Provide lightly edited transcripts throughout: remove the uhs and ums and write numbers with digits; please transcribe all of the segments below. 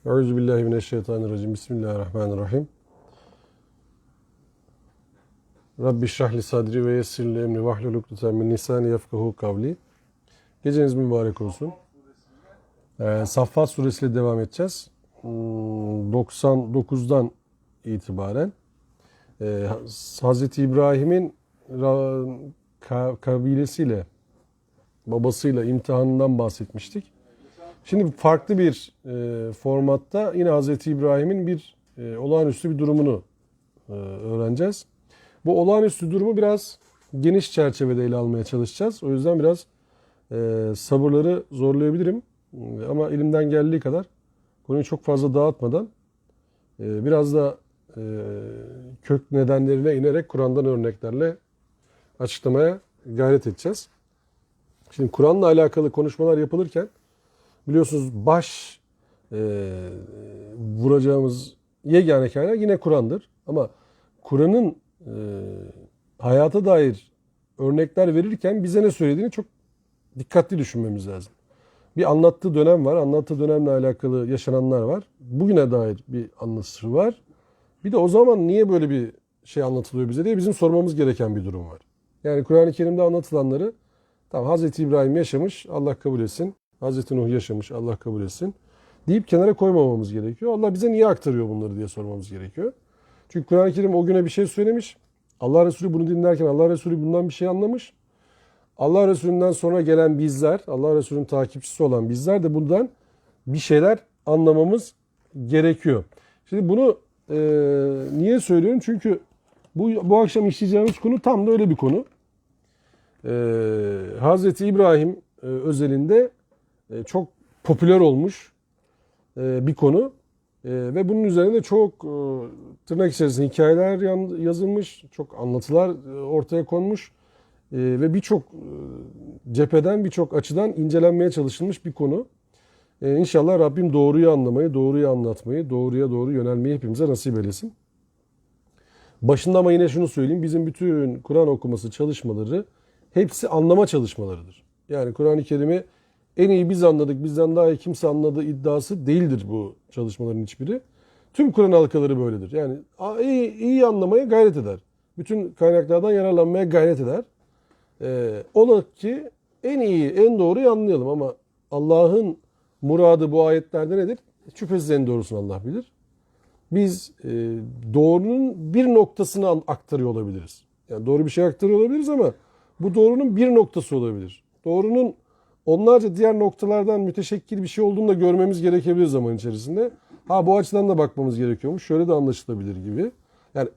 Euzubillahimineşşeytanirracim. Bismillahirrahmanirrahim. Rabbi şrahli sadri ve yessirli emri vahlul ukdeten min lisani yefkahu kavli. Geceniz mübarek olsun. Saffat suresiyle devam edeceğiz. 99'dan itibaren Hazreti İbrahim'in kabilesiyle, babasıyla imtihanından bahsetmiştik. Şimdi farklı bir formatta yine Hazreti İbrahim'in bir olağanüstü bir durumunu öğreneceğiz. Bu olağanüstü durumu biraz geniş çerçevede ele almaya çalışacağız. O yüzden biraz sabırları zorlayabilirim. Ama elimden geldiği kadar konuyu çok fazla dağıtmadan biraz da kök nedenlerine inerek Kur'an'dan örneklerle açıklamaya gayret edeceğiz. Şimdi Kur'an'la alakalı konuşmalar yapılırken biliyorsunuz vuracağımız yegane kaynak yine Kur'an'dır. Ama Kur'an'ın hayata dair örnekler verirken bize ne söylediğini çok dikkatli düşünmemiz lazım. Bir anlattığı dönem var. Anlattığı dönemle alakalı yaşananlar var. Bugüne dair bir anlatısı var. Bir de o zaman niye böyle bir şey anlatılıyor bize diye bizim sormamız gereken bir durum var. Yani Kur'an-ı Kerim'de anlatılanları tamam Hazreti İbrahim yaşamış, Allah kabul etsin. Hazreti Nuh yaşamış, Allah kabul etsin deyip kenara koymamamız gerekiyor. Allah bize niye aktarıyor bunları diye sormamız gerekiyor. Çünkü Kur'an-ı Kerim o güne bir şey söylemiş. Allah Resulü bunu dinlerken Allah Resulü bundan bir şey anlamış. Allah Resulü'nden sonra gelen bizler, Allah Resulü'nün takipçisi olan bizler de bundan bir şeyler anlamamız gerekiyor. Şimdi bunu niye söylüyorum? Çünkü bu akşam işleyeceğimiz konu tam da öyle bir konu. Hazreti İbrahim özelinde çok popüler olmuş bir konu. Ve bunun üzerine de çok tırnak içerisinde hikayeler yazılmış, çok anlatılar ortaya konmuş ve birçok cepheden, birçok açıdan incelenmeye çalışılmış bir konu. İnşallah Rabbim doğruyu anlamayı, doğruyu anlatmayı, doğruya doğru yönelmeyi hepimize nasip eylesin. Başında ama yine şunu söyleyeyim, bizim bütün Kur'an okuması çalışmaları hepsi anlama çalışmalarıdır. Yani Kur'an-ı Kerim'i en iyi biz anladık, bizden daha iyi kimse anladığı iddiası değildir bu çalışmaların hiçbiri. Tüm Kur'an halkaları böyledir. Yani iyi anlamaya gayret eder. Bütün kaynaklardan yararlanmaya gayret eder. Ola ki en iyi, en doğruyu anlayalım ama Allah'ın muradı bu ayetlerde nedir? Şüphesiz en doğrusunu Allah bilir. Biz doğrunun bir noktasını aktarıyor olabiliriz. Yani doğru bir şey aktarıyor olabiliriz ama bu doğrunun bir noktası olabilir. Doğrunun onlarca diğer noktalardan müteşekkil bir şey olduğunu da görmemiz gerekebilir zaman içerisinde. Bu açıdan da bakmamız gerekiyormuş. Şöyle de anlaşılabilir gibi. Yani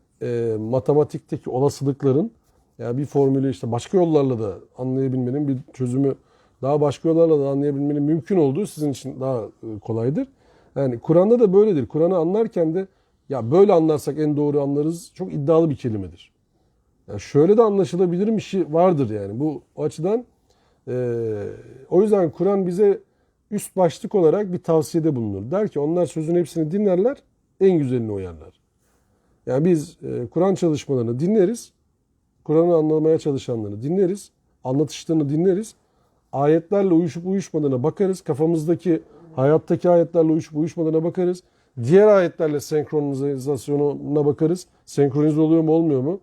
matematikteki olasılıkların yani bir formülü işte başka yollarla da anlayabilmenin bir çözümü daha başka yollarla da anlayabilmenin mümkün olduğu sizin için daha kolaydır. Yani Kur'an'da da böyledir. Kur'an'ı anlarken de ya böyle anlarsak en doğru anlarız çok iddialı bir kelimedir. Yani şöyle de anlaşılabilir bir şey vardır yani. Bu açıdan o yüzden Kur'an bize üst başlık olarak bir tavsiyede bulunur. Der ki onlar sözün hepsini dinlerler, en güzelini uyarlar. Yani biz Kur'an çalışmalarını dinleriz, Kur'an'ı anlamaya çalışanları dinleriz, anlatışlarını dinleriz, ayetlerle uyuşup uyuşmadığına bakarız, kafamızdaki hayattaki ayetlerle uyuşup uyuşmadığına bakarız, diğer ayetlerle senkronizasyonuna bakarız, senkronize oluyor mu olmuyor mu?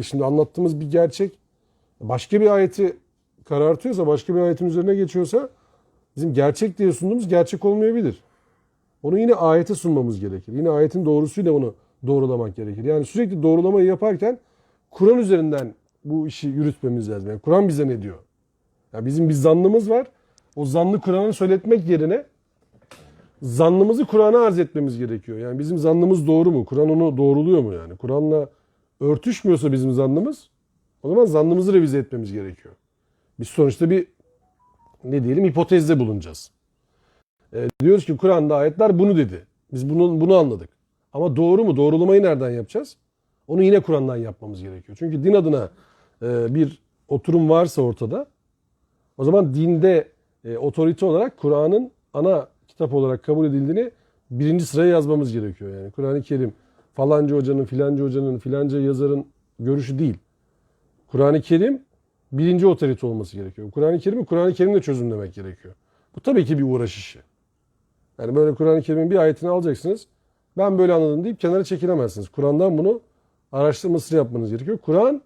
Şimdi anlattığımız bir gerçek başka bir ayeti karartıyorsa, başka bir ayetin üzerine geçiyorsa bizim gerçek diye sunduğumuz gerçek olmayabilir. Onu yine ayete sunmamız gerekir. Yine ayetin doğrusuyla onu doğrulamak gerekir. Yani sürekli doğrulamayı yaparken Kur'an üzerinden bu işi yürütmemiz lazım. Yani Kur'an bize ne diyor? Yani bizim bir zannımız var. O zannı Kur'an'a söyletmek yerine zannımızı Kur'an'a arz etmemiz gerekiyor. Yani bizim zannımız doğru mu? Kur'an onu doğruluyor mu yani? Kur'an'la örtüşmüyorsa bizim zannımız o zaman zannımızı revize etmemiz gerekiyor. Biz sonuçta bir hipotezde bulunacağız. Diyoruz ki Kur'an'da ayetler bunu dedi. Biz bunu anladık. Ama doğru mu? Doğrulamayı nereden yapacağız? Onu yine Kur'an'dan yapmamız gerekiyor. Çünkü din adına bir oturum varsa ortada o zaman dinde otorite olarak Kur'an'ın ana kitap olarak kabul edildiğini birinci sıraya yazmamız gerekiyor. Yani Kur'an-ı Kerim falanca hocanın, filanca hocanın, filanca yazarın görüşü değil. Kur'an-ı Kerim birinci otorite olması gerekiyor. Kur'an-ı Kerim'i Kur'an-ı Kerim'le çözümlemek gerekiyor. Bu tabii ki bir uğraş işi. Yani böyle Kur'an-ı Kerim'in bir ayetini alacaksınız. Ben böyle anladım deyip kenara çekilemezsiniz. Kur'an'dan bunu araştırmasını yapmanız gerekiyor. Kur'an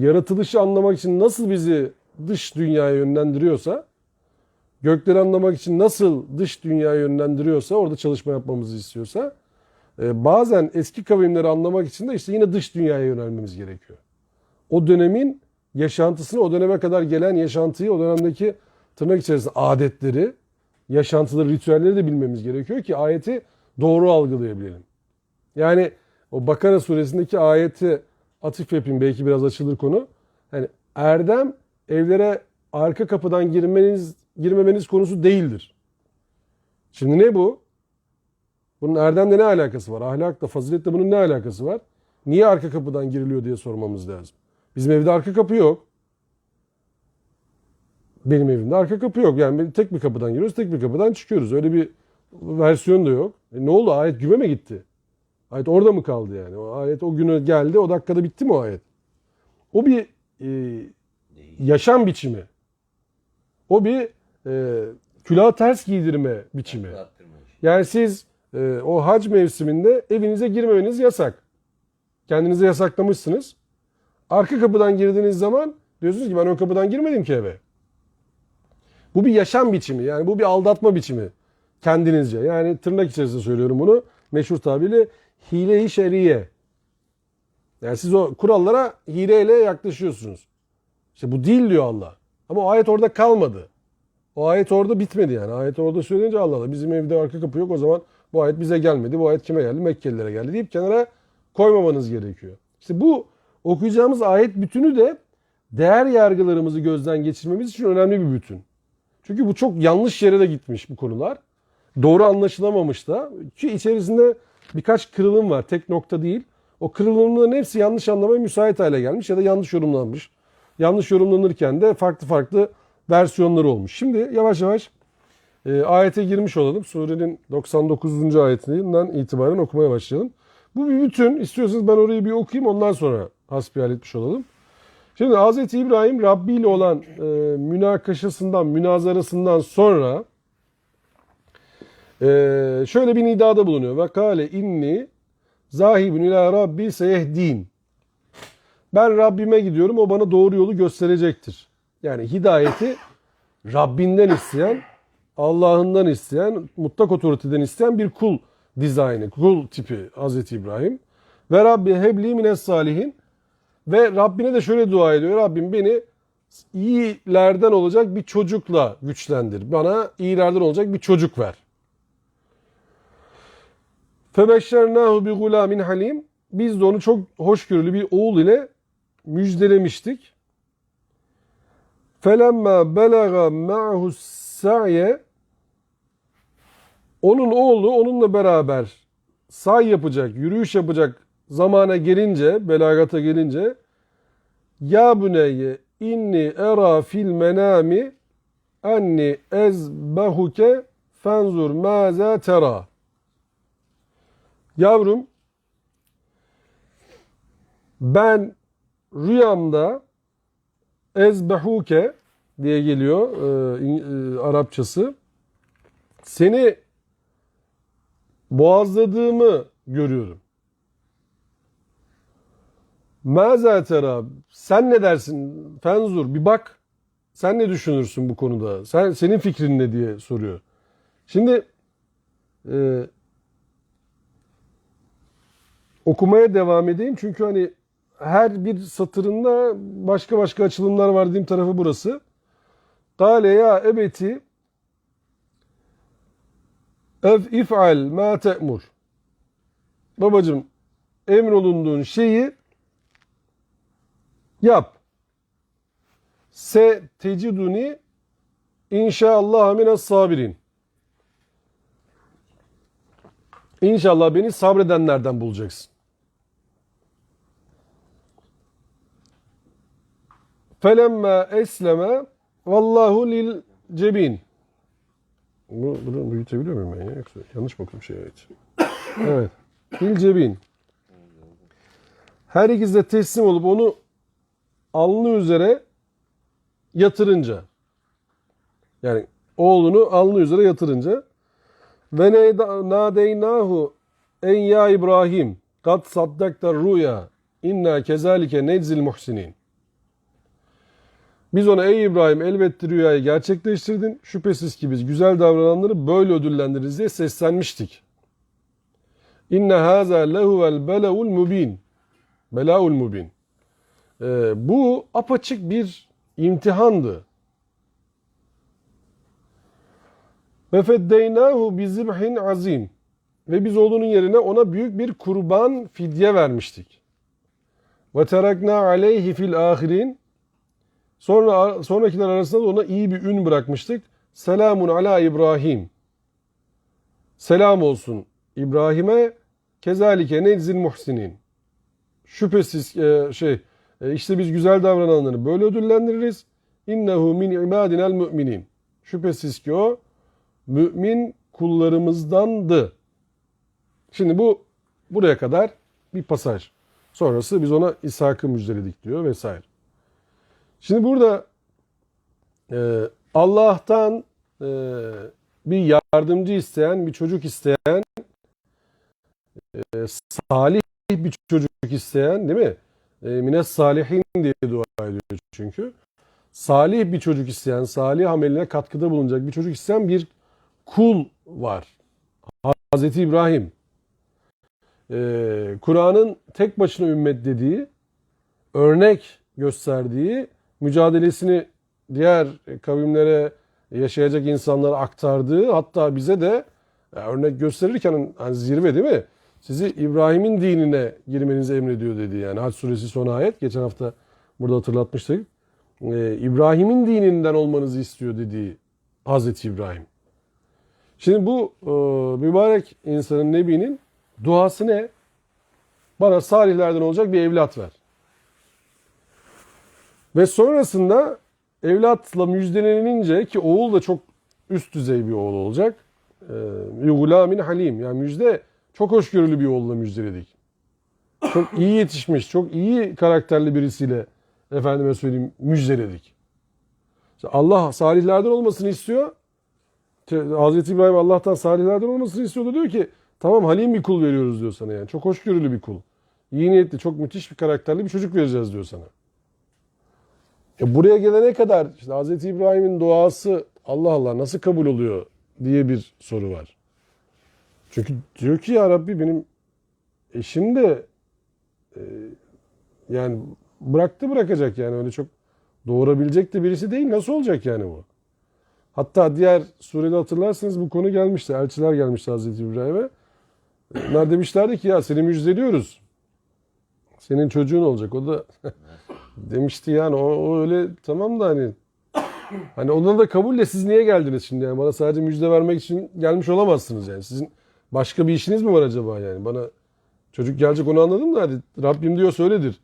yaratılışı anlamak için nasıl bizi dış dünyaya yönlendiriyorsa, gökleri anlamak için nasıl dış dünyaya yönlendiriyorsa, orada çalışma yapmamızı istiyorsa, bazen eski kavimleri anlamak için de işte yine dış dünyaya yönelmemiz gerekiyor. O dönemin yaşantısını, o döneme kadar gelen yaşantıyı, o dönemdeki tırnak içerisinde adetleri, yaşantıları, ritüelleri de bilmemiz gerekiyor ki ayeti doğru algılayabilelim. Yani o Bakara suresindeki ayeti atıf yapayım, belki biraz açılır konu. Yani erdem evlere arka kapıdan girmemeniz konusu değildir. Şimdi ne bu? Bunun erdemle ne alakası var? Ahlakla, faziletle bunun ne alakası var? Niye arka kapıdan giriliyor diye sormamız lazım. Bizim evde arka kapı yok. Benim evimde arka kapı yok. Yani tek bir kapıdan giriyoruz, tek bir kapıdan çıkıyoruz. Öyle bir versiyon da yok. Ne oldu? Ayet güme mi gitti? Ayet orada mı kaldı yani? O ayet o günü geldi, o dakikada bitti mi o ayet? O bir yaşam biçimi. O bir külaha ters giydirme biçimi. Yani siz o hac mevsiminde evinize girmemeniz yasak. Kendinize yasaklamışsınız. Arka kapıdan girdiğiniz zaman diyorsunuz ki ben o kapıdan girmedim ki eve. Bu bir yaşam biçimi. Yani bu bir aldatma biçimi. Kendinizce. Yani tırnak içerisinde söylüyorum bunu. Meşhur tabiriyle hile-i şeriye. Yani siz o kurallara hileyle yaklaşıyorsunuz. İşte bu değil diyor Allah. Ama o ayet orada kalmadı. O ayet orada bitmedi yani. Ayet orada söyleyince Allah Allah bizim evde arka kapı yok, o zaman bu ayet bize gelmedi. Bu ayet kime geldi? Mekkelilere geldi deyip kenara koymamanız gerekiyor. İşte bu okuyacağımız ayet bütünü de değer yargılarımızı gözden geçirmemiz için önemli bir bütün. Çünkü bu çok yanlış yere de gitmiş bu konular. Doğru anlaşılamamış da. Ki içerisinde birkaç kırılım var. Tek nokta değil. O kırılımların hepsi yanlış anlamaya müsait hale gelmiş ya da yanlış yorumlanmış. Yanlış yorumlanırken de farklı farklı versiyonları olmuş. Şimdi yavaş yavaş ayete girmiş olalım. Surenin 99. ayetinden itibaren okumaya başlayalım. Bu bir bütün. İstiyorsanız ben orayı bir okuyayım, ondan sonra hasbihal etmiş olalım. Şimdi Hz. İbrahim Rabbi ile olan münakaşasından, münazarasından sonra şöyle bir nidada bulunuyor. Ve kâle inni zahibun ila Rabbi seyehdin. Ben Rabbime gidiyorum, o bana doğru yolu gösterecektir. Yani hidayeti Rabbinden isteyen, Allah'ından isteyen, mutlak otoriteden isteyen bir kul dizaynı, kul tipi Hz. İbrahim. Ve Rabbi hebli mines salihin. Ve Rabbine de şöyle dua ediyor. Rabbim beni iyilerden olacak bir çocukla güçlendir. Bana iyilerden olacak bir çocuk ver. Febeşşernâhu bi gulâmin halim. Biz de onu çok hoşgörülü bir oğul ile müjdelemiştik. Felemma belaga ma'hu sa'ye. Onun oğlu onunla beraber say yapacak, yürüyüş yapacak zamana gelince, belagata gelince, ya buneyye inni era fil menami anni ezbehuke fenzur maza tera. Yavrum, ben rüyamda ezbehuke diye geliyor Arapçası. Seni boğazladığımı görüyorum. Maza tera, sen ne dersin? Fenzur, bir bak. Sen ne düşünürsün bu konuda? Senin fikrin ne diye soruyor. Şimdi okumaya devam edeyim. Çünkü hani her bir satırında başka başka açılımlar var dediğim tarafı burası. Kâle ya ebeti if'al ma te'mur. Babacığım, emrolunduğun şeyi yap. Se teciduni inşallah mines sabirin. İnşallah beni sabredenlerden bulacaksın. Felemma esleme vallahu lil cebin. Bunu büyütebiliyor muyum ben ya? Yoksa yanlış mı okudum şey evet. Evet. Lil cebin. Her ikisi de teslim olup onu alnı üzere yatırınca, yani oğlunu alnı üzere yatırınca, Ve nadeynahu en ya İbrahim kad saddaktar rüya inna kezalike neczil muhsinin. Biz ona ey İbrahim elbette rüyayı gerçekleştirdin. Şüphesiz ki biz güzel davrananları böyle ödüllendiririz diye seslenmiştik. İnne hâzâ lehuvel belâul mubin. Belâul mubin. Bu apaçık bir imtihandı. Ve feddeynahu bizibhin azim. Ve biz oğlunun yerine ona büyük bir kurban fidye vermiştik. Ve terakna aleyhi fil ahirin. Sonrakiler arasında da ona iyi bir ün bırakmıştık. Selamun ala İbrahim. Selam olsun İbrahim'e. Kezalike neczil muhsinin. Şüphesiz işte biz güzel davrananları böyle ödüllendiririz. İnnehu min ibadinel müminin. Şüphesiz ki o mümin kullarımızdandı. Şimdi bu buraya kadar bir pasaj. Sonrası biz ona İshak'ı müjdeledik diyor vesaire. Şimdi burada Allah'tan bir yardımcı isteyen, bir çocuk isteyen, salih bir çocuk isteyen, değil mi? Mines salihin diye dua ediyor çünkü. Salih bir çocuk isteyen, salih ameline katkıda bulunacak bir çocuk isteyen bir kul var. Hazreti İbrahim. Kur'an'ın tek başına ümmet dediği, örnek gösterdiği, mücadelesini diğer kavimlere, yaşayacak insanlara aktardığı, hatta bize de örnek gösterirken hani zirve değil mi? Sizi İbrahim'in dinine girmenizi emrediyor dedi yani. Hac suresi son ayet. Geçen hafta burada hatırlatmıştık. İbrahim'in dininden olmanızı istiyor dediği Hazreti İbrahim. Şimdi bu mübarek insanın, Nebi'nin duası ne? Bana salihlerden olacak bir evlat ver. Ve sonrasında evlatla müjdelenince, ki oğul da çok üst düzey bir oğul olacak. Yugulamin halim, yani müjde çok hoşgörülü bir oğulla müjdeledik. Çok iyi yetişmiş, çok iyi karakterli birisiyle efendime söyleyeyim müjdeledik. İşte Allah salihlerden olmasını istiyor. Hazreti İbrahim Allah'tan salihlerden olmasını istiyordu, diyor ki tamam halim bir kul veriyoruz diyor sana yani. Çok hoşgörülü bir kul. İyi niyetli, çok müthiş bir karakterli bir çocuk vereceğiz diyor sana. Buraya gelene kadar işte Hazreti İbrahim'in duası Allah Allah nasıl kabul oluyor diye bir soru var. Çünkü diyor ki ya Rabbi benim eşim de yani bırakacak yani öyle çok doğurabilecek de birisi değil. Nasıl olacak yani bu? Hatta diğer surede hatırlarsınız bu konu gelmişti. Elçiler gelmişti Hazreti İbrahim'e. Onlar demişlerdi ki ya seni müjdeliyoruz. Senin çocuğun olacak. O da demişti yani o öyle tamam da hani onları da kabulle siz niye geldiniz şimdi yani bana sadece müjde vermek için gelmiş olamazsınız yani. Sizin başka bir işiniz mi var acaba yani? Bana çocuk gelecek onu anladım da hadi Rabbim diyor söyledir.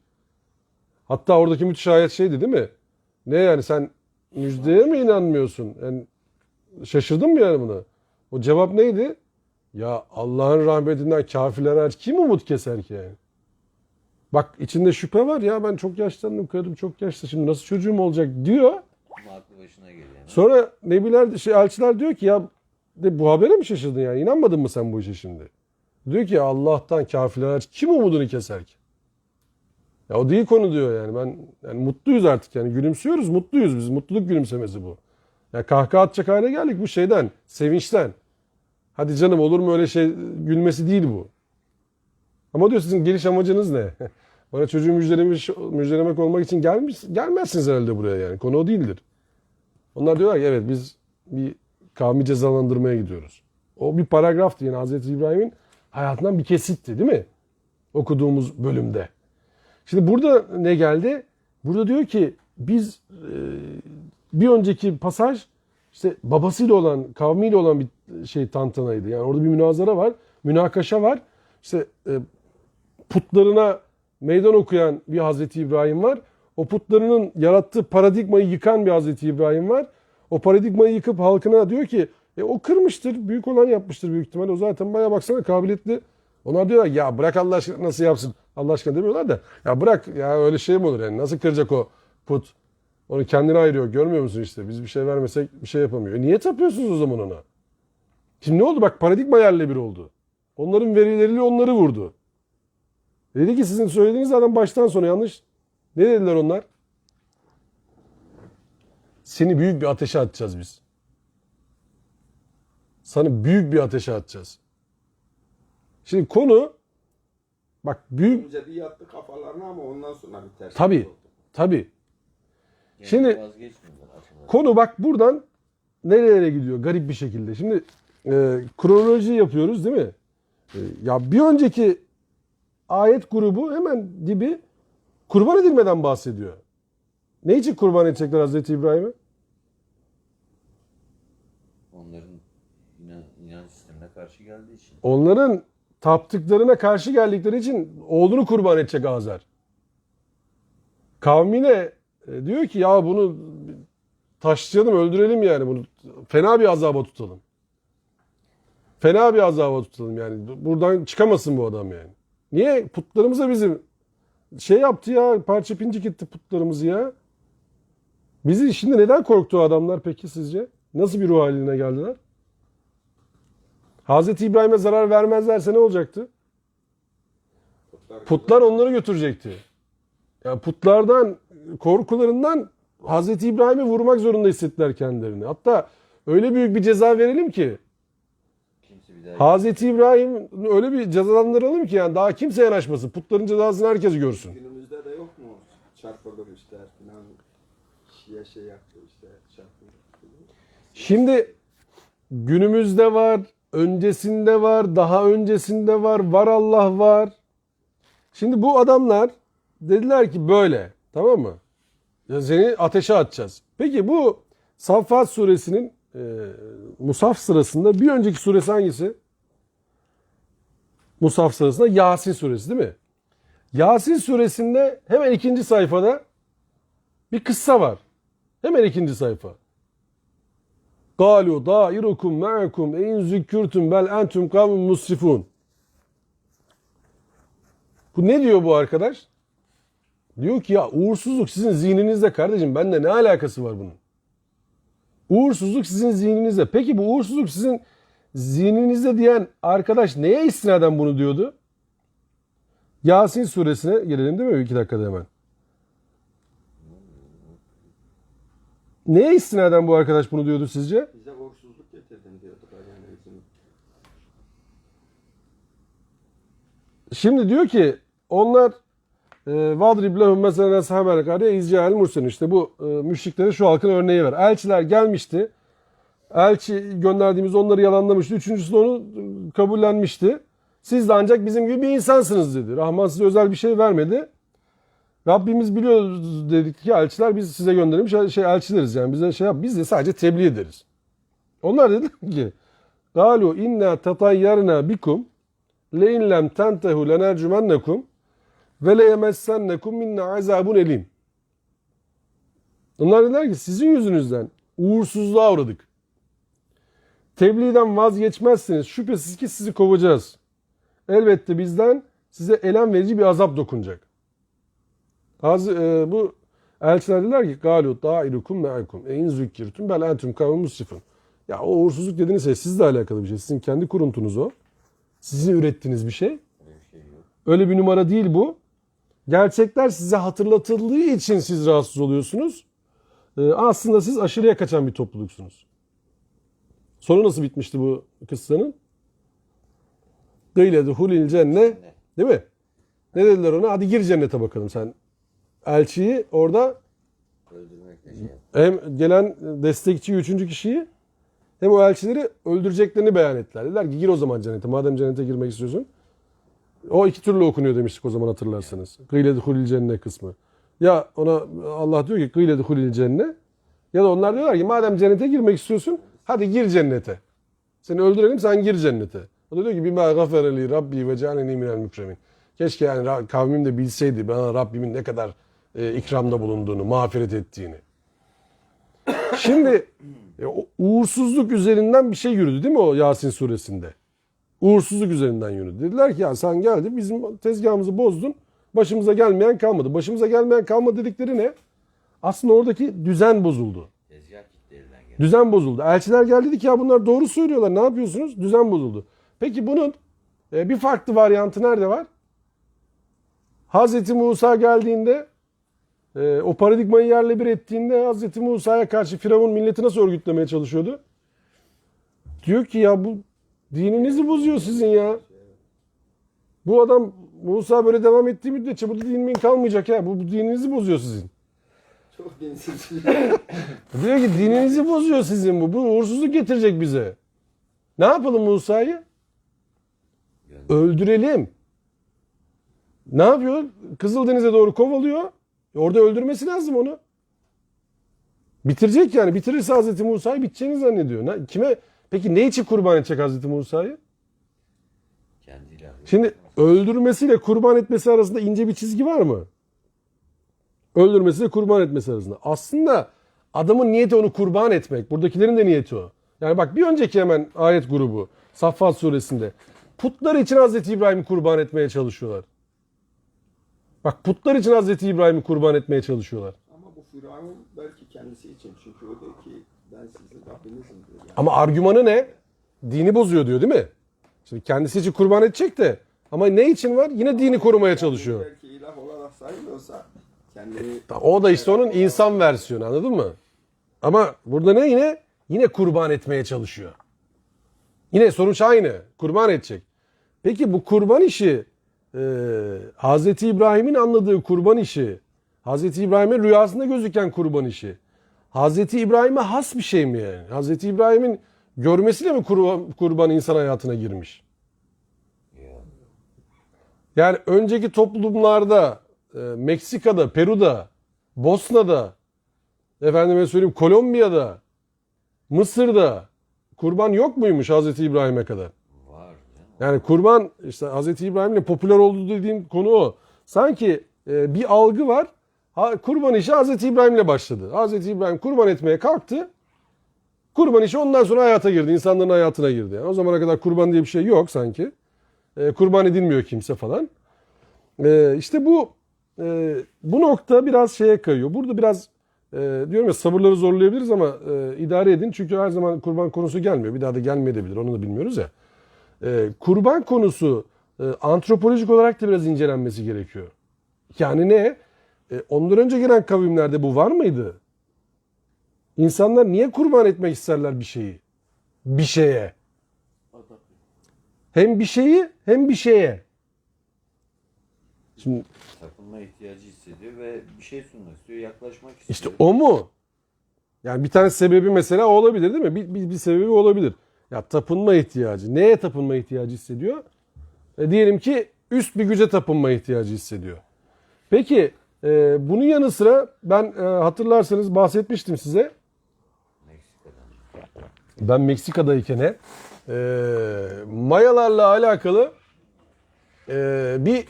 Hatta oradaki müthiş ayet şeydi değil mi? Ne yani sen müjdeye mi inanmıyorsun? Yani şaşırdın mı yani buna? O cevap neydi? Ya Allah'ın rahmetinden kafirler hariç kim umut keser ki yani? Bak içinde şüphe var ya ben çok yaşlandım, karım çok yaşlı şimdi nasıl çocuğum olacak diyor. Aklı başına geliyor. Sonra nebiler, elçiler diyor ki ya bu habere mi şaşırdın yani inanmadın mı sen bu işe şimdi? Diyor ki Allah'tan kafirler hariç kim umudunu keser ki? Ya o değil konu diyor yani ben yani mutluyuz artık yani gülümsüyoruz mutluyuz biz mutluluk gülümsemesi bu. Ya kahkaha atacak hale geldik bu şeyden sevinçten. Hadi canım olur mu öyle şey gülmesi değil bu. Ama diyor sizin geliş amacınız ne? Bana çocuğu müjdelemek olmak için gelmezsiniz herhalde buraya yani. Konu o değildir. Onlar diyorlar ki evet biz bir kavmi cezalandırmaya gidiyoruz. O bir paragraftı yani Hazreti İbrahim'in hayatından bir kesitti değil mi? Okuduğumuz bölümde. Şimdi burada ne geldi? Burada diyor ki biz bir önceki pasaj işte babasıyla olan, kavmiyle olan bir tantanaydı. Yani orada bir münazara var, münakaşa var. İşte putlarına meydan okuyan bir Hazreti İbrahim var. O putlarının yarattığı paradigmayı yıkan bir Hazreti İbrahim var. O paradigmayı yıkıp halkına diyor ki o kırmıştır, büyük olan yapmıştır büyük ihtimal. O zaten bayağı baksana kabiliyetli. Onlar diyorlar ya bırak Allah aşkına nasıl yapsın? Allah aşkına demiyorlar da ya bırak ya öyle şey mi olur yani nasıl kıracak o put? Onu kendine ayırıyor görmüyor musun işte biz bir şey vermesek bir şey yapamıyor. Niye tapıyorsunuz o zaman ona? Şimdi ne oldu? Bak paradigma yerle bir oldu. Onların verileriyle onları vurdu. Dedi ki sizin söylediğiniz adam baştan sona yanlış. Ne dediler onlar? Seni büyük bir ateşe atacağız biz. Sana büyük bir ateşe atacağız. Şimdi konu bak büyük Önce bir yattı kafalarına ama ondan sonra bir ters tabii oldu. tabii. Yani Şimdi vazgeçmiyorlar aslında. konu bak buradan nerelere gidiyor garip bir şekilde. Şimdi kronoloji yapıyoruz değil mi? Ya bir önceki ayet grubu hemen dibi kurban edilmeden bahsediyor. Ne için kurban edecekler Hazreti İbrahim'i? Onların inanç sistemine karşı geldiği için. Onların taptıklarına karşı geldikleri için oğlunu kurban edecek Azer. Kavmine diyor ki ya bunu taşlayalım, öldürelim yani bunu. Fena bir azaba tutalım. Fena bir azaba tutalım yani. Buradan çıkamasın bu adam yani. Niye? Putlarımıza bizim şey yaptı ya, parça pincik etti putlarımızı ya. Bizi şimdi neden korktu o adamlar peki sizce? Nasıl bir ruh haline geldiler? Hazreti İbrahim'e zarar vermezlerse ne olacaktı? Putlar onları götürecekti. Yani putlardan, korkularından Hazreti İbrahim'i vurmak zorunda hissettiler kendilerini. Hatta öyle büyük bir ceza verelim ki Kimse bir daha Hazreti İbrahim öyle bir cezalandıralım ki yani daha kimse yanaşmasın. Putların cezasını herkes görsün. Günümüzde de yok mu? Çarpılır işte falan. Şey yaptı işte çarpılır. Şimdi günümüzde var, öncesinde var, daha öncesinde var, var Allah var. Şimdi bu adamlar dediler ki böyle, tamam mı? Ya seni ateşe atacağız. Peki bu Saffat suresinin Musaf sırasında bir önceki suresi hangisi? Musaf sırasında Yasin suresi değil mi? Yasin suresinde hemen ikinci sayfada bir kıssa var. Hemen ikinci sayfa. قَالُوا دَائِرُكُمْ مَعَكُمْ اَاِنْ زُكُّرْتُمْ بَلْ اَنْتُمْ قَوْمٌ مُسْرِفُونَ. Bu ne diyor bu arkadaş? Diyor ki ya uğursuzluk sizin zihninizde kardeşim. Bende ne alakası var bunun? Uğursuzluk sizin zihninizde. Peki bu uğursuzluk sizin zihninizde diyen arkadaş neye istinaden bunu diyordu? Yasin suresine gelelim değil mi? 2 dakikada hemen. Neye istinaden bu arkadaş bunu diyordu sizce? Bize uğursuzluk getirdin diyordu. Yani bizim Şimdi diyor ki onlar vadrib lehum mesela ashabel kariye izca'el murselin. İşte bu müşriklere şu halkın örneği ver. Elçiler gelmişti. Elçi gönderdiğimiz onları yalanlamıştı. Üçüncüsü de onu kabullenmişti. Siz de ancak bizim gibi bir insansınız dedi. Rahman size özel bir şey vermedi. Rabbimiz biliyor dedik ki elçiler biz size gönderilmiş elçileriz yani bize şey yap biz de sadece tebliğ ederiz. Onlar dedi ki galu inna tatayyarna bikum le in lem tentehu lenercumennekum ve le yemessennekum minna azabun elim. Onlar dediler ki sizin yüzünüzden uğursuzluğa uğradık. Tebliğden vazgeçmezseniz şüphesiz ki sizi kovacağız. Elbette bizden size elem verici bir azap dokunacak. Bu elçiler dediler ki galu da'irukum me'akum in zükkirtum bel entum kavmun musrifun. Ya o uğursuzluk dediğiniz şey sizle alakalı bir şey. Sizin kendi kuruntunuz o. Sizin ürettiğiniz bir şey. öyle bir şey yok. Öyle bir numara değil bu. Gerçekler size hatırlatıldığı için siz rahatsız oluyorsunuz. Aslında siz aşırıya kaçan bir topluluksunuz. Sonu nasıl bitmişti bu kıssanın? Gıyle duhulil cenne. Değil mi? Ne dediler ona? Hadi gir cennete bakalım sen. Elçiyi orada Öldürmekle şey yap. hem gelen destekçiyi, üçüncü kişiyi hem o elçileri öldüreceklerini beyan ettiler. Dediler ki gir o zaman cennete. Madem cennete girmek istiyorsun. O iki türlü okunuyor demiştik o zaman hatırlarsanız. Gıyle duhulil cenne kısmı. Ya ona Allah diyor ki gıyle duhulil cenne. Ya da onlar diyorlar ki madem cennete girmek istiyorsun hadi gir cennete. Seni öldürelim sen gir cennete. O da diyor ki bima gafereli rabbi ve cealeni minel mükremin. Keşke yani kavmim de bilseydi bana Rabbimin ne kadar ikramda bulunduğunu, mağfiret ettiğini. Şimdi o uğursuzluk üzerinden bir şey yürüdü değil mi o Yasin suresinde? Uğursuzluk üzerinden yürüdü. Dediler ki ya sen geldin bizim tezgahımızı bozdun. Başımıza gelmeyen kalmadı. Başımıza gelmeyen kalmadı dedikleri ne? Aslında oradaki düzen bozuldu. Tezgah gitti elden Düzen bozuldu. Elçiler geldi dedi ki ya bunlar doğru söylüyorlar. Ne yapıyorsunuz? Düzen bozuldu. Peki bunun bir farklı varyantı nerede var? Hazreti Musa geldiğinde o paradigmayı yerle bir ettiğinde Hazreti Musa'ya karşı Firavun milleti nasıl örgütlemeye çalışıyordu? Diyor ki ya bu dininizi bozuyor sizin ya. Bu adam Musa böyle devam ettiği müddetçe burada din kalmayacak ya. Bu dininizi bozuyor sizin. Çok dinsiz. Diyor ki dininizi bozuyor sizin bu. Bu uğursuzluk getirecek bize. Ne yapalım Musa'yı? Öldürelim. Ne yapıyor? Kızıldeniz'e doğru kovalıyor. Orada öldürmesi lazım onu. Bitirecek yani. Bitirirse Hazreti Musa'yı biteceğini zannediyor. Kime? Peki ne için kurban edecek Hazreti Musa'yı? Kendi ilahı. Şimdi öldürmesiyle kurban etmesi arasında ince bir çizgi var mı? Öldürmesiyle kurban etmesi arasında. Aslında adamın niyeti onu kurban etmek. Buradakilerin de niyeti o. Yani bak bir önceki hemen ayet grubu. Saffat suresinde. Putlar için Hazreti İbrahim'i kurban etmeye çalışıyorlar. Bak putlar için Hazreti İbrahim'i kurban etmeye çalışıyorlar. Ama bu Firavun belki kendisi için. Çünkü o diyor ki ben sizin Rabbinizim diyor. Yani. Ama argümanı ne? Dini bozuyor diyor değil mi? Şimdi kendisi için kurban edecek de. Ama ne için var? Yine dini korumaya çalışıyor. Belki ilah olarak saymıyorsa kendini... O da işte onun insan versiyonu, anladın mı? Ama burada ne yine? Yine kurban etmeye çalışıyor. Yine sonuç aynı. Kurban edecek. Peki bu kurban işi Hazreti İbrahim'in anladığı kurban işi, Hazreti İbrahim'in rüyasında gözüken kurban işi, Hazreti İbrahim'e has bir şey mi yani? Hazreti İbrahim'in görmesiyle mi kurban insan hayatına girmiş? Yani önceki toplumlarda Meksika'da, Peru'da, Bosna'da, efendime söyleyeyim Kolombiya'da, Mısır'da kurban yok muymuş Hazreti İbrahim'e kadar? Var. Yani kurban işte Hazreti İbrahim'le popüler oldu dediğim konu o. Sanki bir algı var. Kurban işi Hazreti İbrahim'le başladı. Hazreti İbrahim kurban etmeye kalktı. Kurban işi ondan sonra hayata girdi. İnsanların hayatına girdi. Yani o zamana kadar kurban diye bir şey yok sanki. Kurban edilmiyor kimse falan. İşte bu nokta biraz şeye kayıyor. Burada biraz diyorum ya sabırları zorlayabiliriz ama idare edin. Çünkü her zaman kurban konusu gelmiyor. Bir daha da gelmeyebilir. Onu da bilmiyoruz ya. Kurban konusu antropolojik olarak da biraz incelenmesi gerekiyor. Yani ne? Ondan önce gelen kavimlerde bu var mıydı? İnsanlar niye kurban etmek isterler bir şeyi? Bir şeye. Hem bir şeyi hem bir şeye. Şimdi Tapınma ihtiyacı hissediyor ve bir şey sunmak istiyor, yaklaşmak istiyor. İşte o mu? Yani bir tane sebebi mesela o olabilir değil mi? Bir sebebi olabilir. Ya tapınma ihtiyacı. Neye tapınma ihtiyacı hissediyor? Diyelim ki üst bir güce tapınma ihtiyacı hissediyor. Peki bunun yanı sıra ben hatırlarsanız bahsetmiştim size. Meksika'dan. Ben Meksika'dayken Mayalarla alakalı bir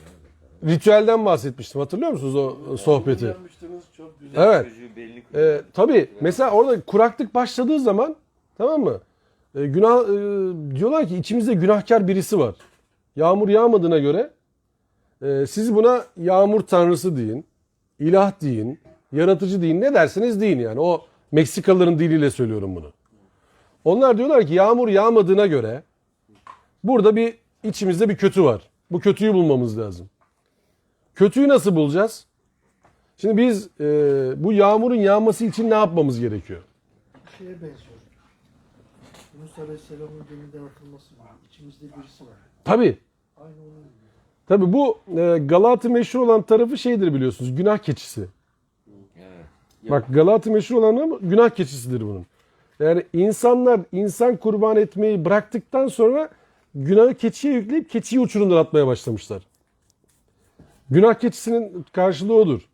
ritüelden bahsetmiştim. Hatırlıyor musunuz o sohbeti? Yapmıştınız, çok güzel. Evet. Çocuğu belli kılıyor. Tabii mesela orada kuraklık başladığı zaman tamam mı? Diyorlar ki içimizde günahkar birisi var. Yağmur yağmadığına göre siz buna yağmur tanrısı deyin, ilah deyin, yaratıcı deyin, ne derseniz deyin yani. O Meksikalıların diliyle söylüyorum bunu. Onlar diyorlar ki yağmur yağmadığına göre burada içimizde bir kötü var. Bu kötüyü bulmamız lazım. Kötüyü nasıl bulacağız? Şimdi biz bu yağmurun yağması için ne yapmamız gerekiyor? Şeye benziyor. Yunus Aleyhisselam'ın gemiden atılması gibi. İçimizde birisi var. Tabii. Aynı onun gibi. Tabii bu Galat'ı meşhur olan tarafı şeydir biliyorsunuz. Günah keçisi. Evet. Bak Galat'ı meşhur olan ama günah keçisidir bunun. Yani insanlar insan kurban etmeyi bıraktıktan sonra günahı keçiye yükleyip keçiyi uçurumdan atmaya başlamışlar. Günah keçisinin karşılığı odur.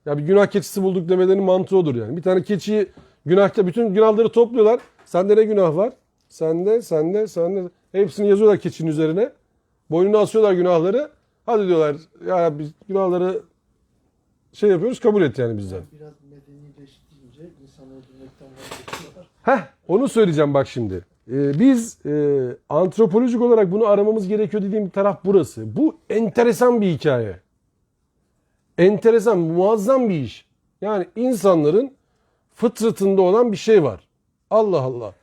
Ya bir günah keçisi bulduk demelerinin mantığı odur yani. Bir tane keçiyi günahta bütün günahları topluyorlar. Sende ne günah var? Sende. Hepsini yazıyorlar keçinin üzerine. Boynuna asıyorlar günahları. Hadi diyorlar ya biz günahları şey yapıyoruz kabul et yani bizden. Biraz medenileştirince insan öldürmekten vazgeçiyorlar. Onu söyleyeceğim bak şimdi. Biz antropolojik olarak bunu aramamız gerekiyor dediğim taraf burası. Bu enteresan bir hikaye. Enteresan, muazzam bir iş. Yani insanların fıtratında olan bir şey var. Allah Allah.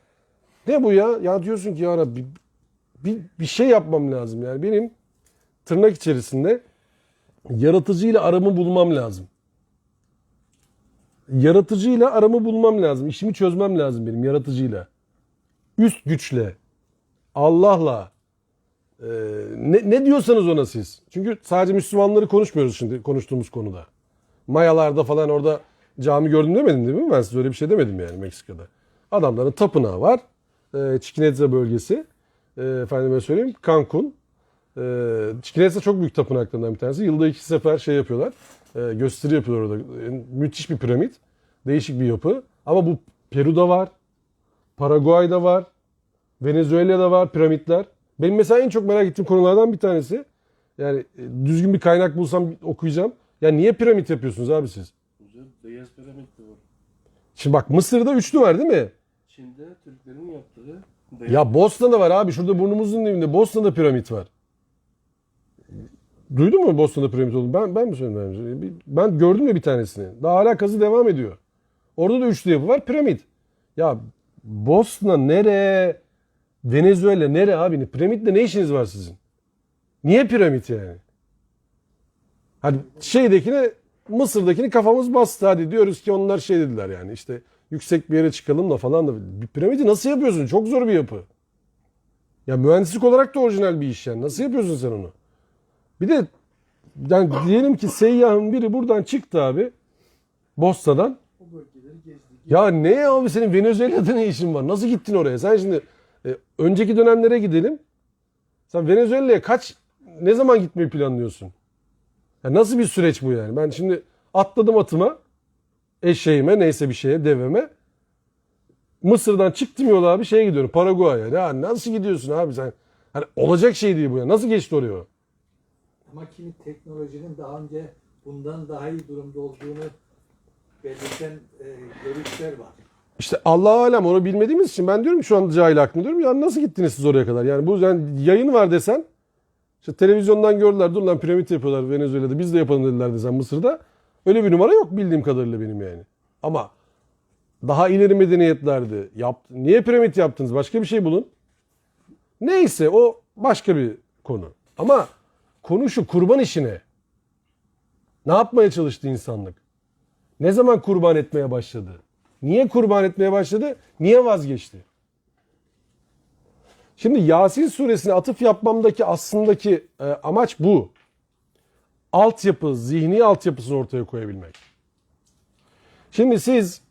Ne bu ya? Ya diyorsun ki ya Rabbi bir şey yapmam lazım yani. Benim tırnak içerisinde yaratıcıyla aramı bulmam lazım. Yaratıcıyla aramı bulmam lazım. İşimi çözmem lazım benim yaratıcıyla. Üst güçle. Allah'la. Ne diyorsanız ona siz. Çünkü sadece Müslümanları konuşmuyoruz şimdi konuştuğumuz konuda. Mayalarda falan orada cami gördüm demedim değil mi? Ben size öyle bir şey demedim yani Meksika'da. Adamların tapınağı var. Chichen bölgesi. Efendime söyleyeyim Cancun. Chichen çok büyük tapınaklarından bir tanesi. Yılda 2 sefer şey yapıyorlar. Gösteri yapıyorlar orada. Müthiş bir piramit. Değişik bir yapı. Ama bu Peru'da var. Paraguay'da var. Venezuela'da var piramitler. Benim mesela en çok merak ettiğim konulardan bir tanesi. Yani düzgün bir kaynak bulsam okuyacağım. Ya niye piramit yapıyorsunuz abi siz? Hocam beyaz piramit de var. Şimdi bak Mısır'da üçlü var değil mi? Çin'de Türklerin yaptığı beyaz Ya Bosna'da var abi. Şurada burnumuzun dibinde Bosna'da piramit var. Duydun mu Bosna'da piramit olduğunu? Ben mi söyledim? Ben gördüm de bir tanesini. Daha hala kazı devam ediyor. Orada da üçlü yapı var. Piramit. Ya Bosna nere? Venezuela nere abi? Piramitle ne işiniz var sizin? Niye piramit yani? Hani şeydekine Mısır'dakini kafamız bastı hadi diyoruz ki onlar şey dediler yani işte yüksek bir yere çıkalım da falan da bir piramidi nasıl yapıyorsun? Çok zor bir yapı. Ya mühendislik olarak da orijinal bir iş yani. Nasıl yapıyorsun sen onu? Bir de yani diyelim ki seyyahın biri buradan çıktı abi Bosna'dan. O bölgeleri gezdik. Ya ne abi senin Venezuela'da ne işin var? Nasıl gittin oraya? Sen şimdi önceki dönemlere gidelim. Sen Venezuela'ya ne zaman gitmeyi planlıyorsun? Ya nasıl bir süreç bu yani? Ben şimdi atladım atıma, eşeğime, neyse bir şeye, deveme. Mısır'dan çıktım yola abi şeye gidiyorum, Paraguay'a. Ya nasıl gidiyorsun abi sen? Hani olacak şey değil bu ya. Nasıl geçti oraya o? Ama kimi teknolojinin daha önce bundan daha iyi durumda olduğunu belirten görüşler var. İşte Allah alem onu bilmediğimiz için ben diyorum ki şu anda cahil aklım diyorum ya nasıl gittiniz siz oraya kadar? Yani bu yani yayın var desen işte televizyondan gördüler dur lan piramit yapıyorlar Venezuela'da biz de yapalım dediler desen Mısır'da. Öyle bir numara yok bildiğim kadarıyla benim yani. Ama daha ileri medeniyetlerde niye piramit yaptınız? Başka bir şey bulun. Neyse o başka bir konu. Ama konu şu kurban işine. Ne yapmaya çalıştı insanlık? Ne zaman kurban etmeye başladı? Niye kurban etmeye başladı? Niye vazgeçti? Şimdi Yasin suresine atıf yapmamdaki aslındaki amaç bu. Altyapı, zihni altyapısını ortaya koyabilmek. Şimdi siz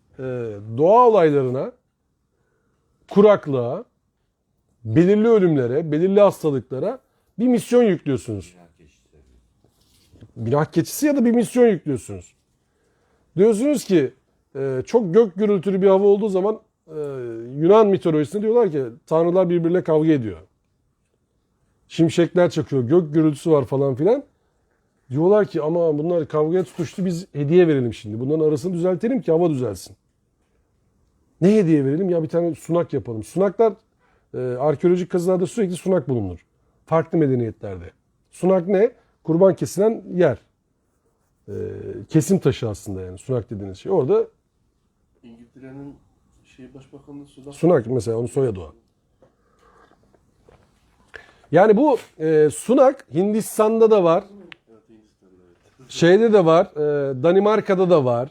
doğa olaylarına, kuraklığa, belirli ölümlere, belirli hastalıklara bir misyon yüklüyorsunuz. Günah keçisi ya da bir misyon yüklüyorsunuz. Diyorsunuz ki çok gök gürültülü bir hava olduğu zaman Yunan mitolojisinde diyorlar ki tanrılar birbiriyle kavga ediyor. Şimşekler çakıyor, gök gürültüsü var falan filan. Diyorlar ki ama bunlar kavgaya tutuştu biz hediye verelim şimdi. Bunların arasını düzeltelim ki hava düzelsin. Ne hediye verelim? Ya bir tane sunak yapalım. Sunaklar arkeolojik kazılarda sürekli sunak bulunur. Farklı medeniyetlerde. Sunak ne? Kurban kesilen yer. Kesim taşı aslında yani sunak dediğiniz şey. Orada İngiltere'nin başbakanlığı sunak mesela onun soyadı o. Yani bu sunak Hindistan'da da var. Şeyde de var. Danimarka'da da var.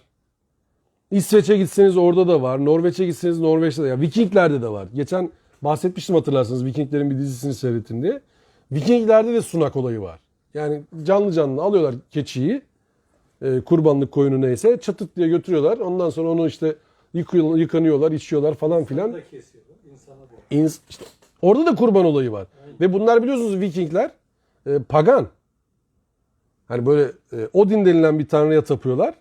İsveç'e gitseniz orada da var. Norveç'e gitseniz Norveç'te de. Ya Vikinglerde de var. Geçen bahsetmiştim hatırlarsınız. Vikinglerin bir dizisini seyrettin diye. Vikinglerde de sunak olayı var. Yani canlı canlı alıyorlar keçiyi. Kurbanlık koyunu neyse çatık diye götürüyorlar. Ondan sonra onu işte yıkanıyorlar, içiyorlar falan filan. Da kesiyorlar, insana da. İşte orada da kurban olayı var. Aynen. Ve bunlar biliyorsunuz Vikingler pagan. Hani böyle Odin denilen bir tanrıya tapıyorlar.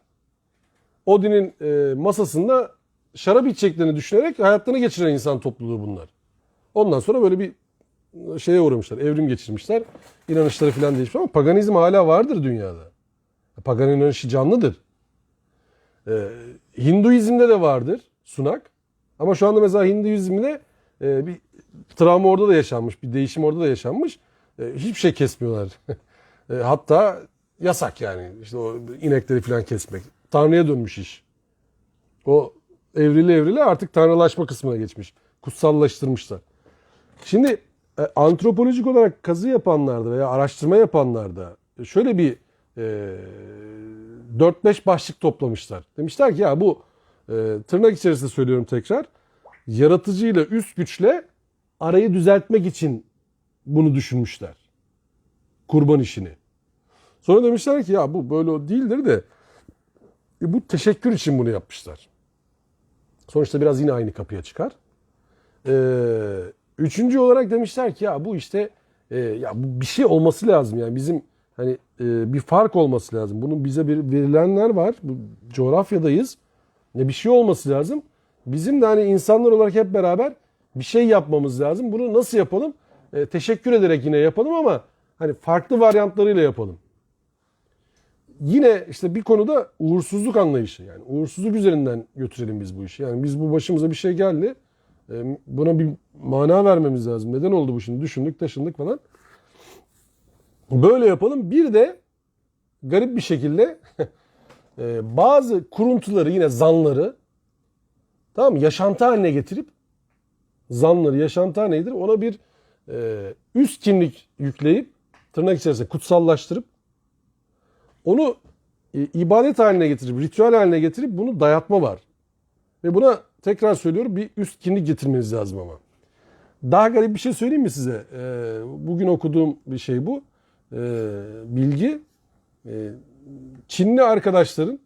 Odin'in masasında şarap içeceklerini düşünerek hayatlarını geçiren insan topluluğu bunlar. Ondan sonra böyle bir şeye uğramışlar, evrim geçirmişler. İnanışları falan değişmiş ama paganizm hala vardır dünyada. Pagan inanışı canlıdır. Hinduizm'de de vardır sunak. Ama şu anda mesela Hinduizm'de bir travma orada da yaşanmış, bir değişim orada da yaşanmış. Hiçbir şey kesmiyorlar. Hatta yasak yani. İşte o inekleri falan kesmek. Tanrı'ya dönmüş iş. O evrile artık tanrılaşma kısmına geçmiş. Kutsallaştırmışlar. Şimdi antropolojik olarak kazı yapanlarda veya araştırma yapanlarda şöyle bir 4-5 başlık toplamışlar. Demişler ki ya bu tırnak içerisinde söylüyorum tekrar, yaratıcıyla üst güçle arayı düzeltmek için bunu düşünmüşler. Kurban işini. Sonra demişler ki ya bu böyle değildir de bu teşekkür için bunu yapmışlar. Sonuçta biraz yine aynı kapıya çıkar. Üçüncü olarak demişler ki ya bu işte ya bu bir şey olması lazım yani bizim hani bir fark olması lazım. Bunun bize verilenler var. Bu coğrafyadayız. Bir şey olması lazım. Bizim de hani insanlar olarak hep beraber bir şey yapmamız lazım. Bunu nasıl yapalım? Teşekkür ederek yine yapalım ama hani farklı varyantlarıyla yapalım. Yine işte bir konuda uğursuzluk anlayışı. Yani uğursuzluk üzerinden götürelim biz bu işi. Yani biz bu başımıza bir şey geldi. Buna bir mana vermemiz lazım. Neden oldu bu şimdi? Düşündük, taşındık falan. Böyle yapalım. Bir de garip bir şekilde bazı kuruntuları yine zanları tamam mı? Yaşantı haline getirip zanları yaşantı haline getirip ona bir üst kimlik yükleyip tırnak içerisinde kutsallaştırıp onu ibadet haline getirip ritüel haline getirip bunu dayatma var. Ve buna tekrar söylüyorum bir üst kimlik getirmeniz lazım ama. Daha garip bir şey söyleyeyim mi size? Bugün okuduğum bir şey bu. Bilgi. Çinli arkadaşların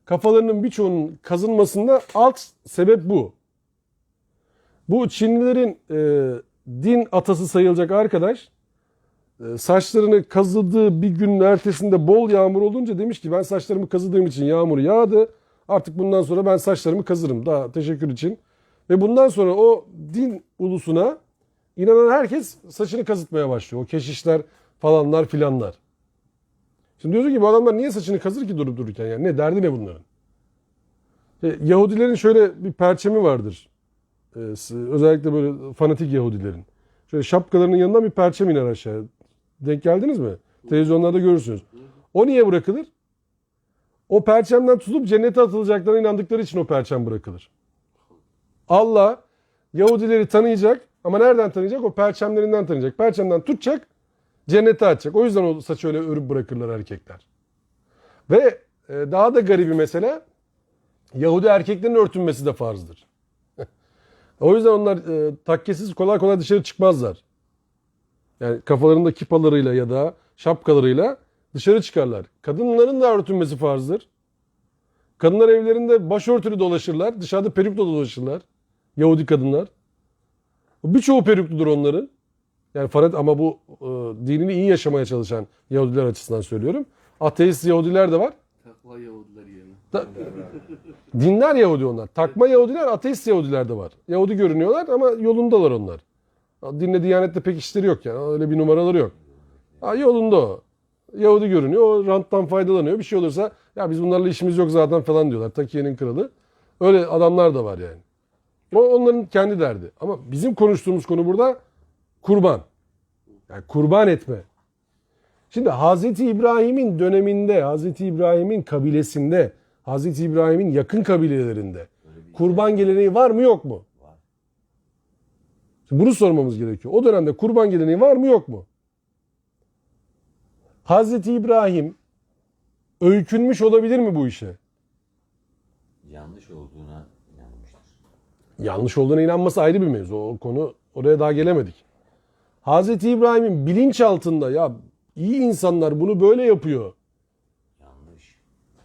kafalarının birçoğunun kazınmasında alt sebep bu. Bu Çinlilerin din atası sayılacak arkadaş saçlarını kazıdığı bir günün ertesinde bol yağmur olunca demiş ki ben saçlarımı kazıdığım için yağmur yağdı. Artık bundan sonra ben saçlarımı kazırım daha teşekkür için. Ve bundan sonra o din ulusuna inanan herkes saçını kazıtmaya başlıyor. O keşişler falanlar filanlar. Şimdi diyorsun ki bu adamlar niye saçını kazır ki durup dururken yani ne derdi ne bunların? Yahudilerin şöyle bir perçemi vardır. Özellikle böyle fanatik Yahudilerin. Şöyle şapkalarının yanından bir perçem iner aşağı. Denk geldiniz mi? Televizyonlarda görürsünüz. O niye bırakılır? O perçemden tutup cennete atılacaklarına inandıkları için o perçem bırakılır. Allah Yahudileri tanıyacak ama nereden tanıyacak? O perçemlerinden tanıyacak. Perçemden tutacak, cennete atacak. O yüzden o saçı öyle örüp bırakırlar erkekler. Ve daha da garibi mesela Yahudi erkeklerin örtünmesi de farzdır. O yüzden onlar takkesiz kolay kolay dışarı çıkmazlar. Yani kafalarında kipalarıyla ya da şapkalarıyla dışarı çıkarlar. Kadınların da örtünmesi farzdır. Kadınlar evlerinde başörtülü dolaşırlar. Dışarıda perukla dolaşırlar. Yahudi kadınlar. Birçoğu perukludur onların. Yani ama bu dinini iyi yaşamaya çalışan Yahudiler açısından söylüyorum. Ateist Yahudiler de var. Takva Yahudiler yerine. Dinler Yahudi onlar. Takma Yahudiler, ateist Yahudiler de var. Yahudi görünüyorlar ama yolundalar onlar. Dinle diyanetle pek işleri yok yani. Öyle bir numaraları yok. Yolunda o. Yahudi görünüyor. O ranttan faydalanıyor. Bir şey olursa ya biz bunlarla işimiz yok zaten falan diyorlar. Takiye'nin kralı. Öyle adamlar da var yani. O onların kendi derdi. Ama bizim konuştuğumuz konu burada kurban. Yani kurban etme. Şimdi Hazreti İbrahim'in döneminde, Hazreti İbrahim'in kabilesinde, Hazreti İbrahim'in yakın kabilelerinde kurban geleneği var mı yok mu? Var. Şimdi bunu sormamız gerekiyor. O dönemde kurban geleneği var mı yok mu? Hazreti İbrahim öykünmüş olabilir mi bu işe? Yanlış olduğuna inanmıştır. Yanlış olduğuna inanması ayrı bir mevzu. O konu oraya daha gelemedik. Hazreti İbrahim'in bilinçaltında ya iyi insanlar bunu böyle yapıyor. Yanlış.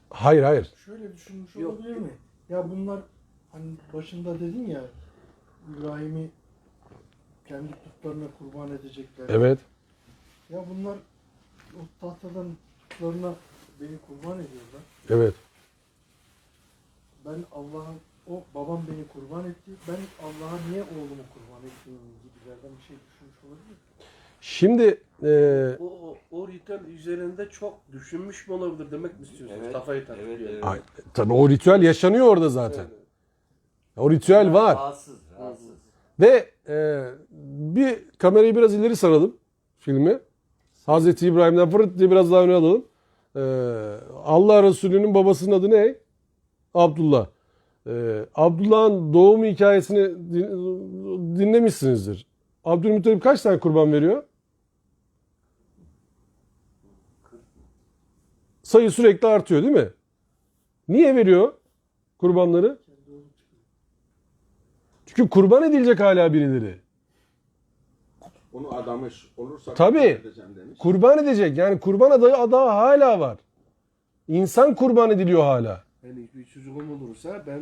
Hayır. Şöyle düşünmüş olabilir mi? Ya bunlar hani başında dedin ya İbrahim'i kendi putlarına kurban edecekler. Evet. Ya bunlar o tahtadan putlarına beni kurban ediyorlar. Evet. Ben Allah'a babam beni kurban etti. Ben Allah'a niye oğlumu kurban ettiğim gibilerden bir şey düşünmüş olabilir mi? Şimdi O ritüel üzerinde çok düşünmüş mü olabilir demek mi istiyorsunuz? Evet, Kafayı takıp evet, yani. evet. tabii o ritüel yaşanıyor orada zaten. O ritüel var. Rahatsız. Ve bir kamerayı biraz ileri saralım filmi. Hazreti İbrahim'den fırt diye biraz daha öne alalım. Allah Resulü'nün babasının adı ne? Abdullah. Abdullah'ın doğum hikayesini dinlemişsinizdir. Abdülmuttalip kaç tane kurban veriyor? Sayı sürekli artıyor değil mi? Niye veriyor kurbanları? Çünkü kurban edilecek hala birileri. Onu adamış olursa Tabii. kurban edeceğim demiş. Kurban edecek. Yani kurban adağı hala var. İnsan kurban ediliyor hala. Yani bir çocuğum olursa ben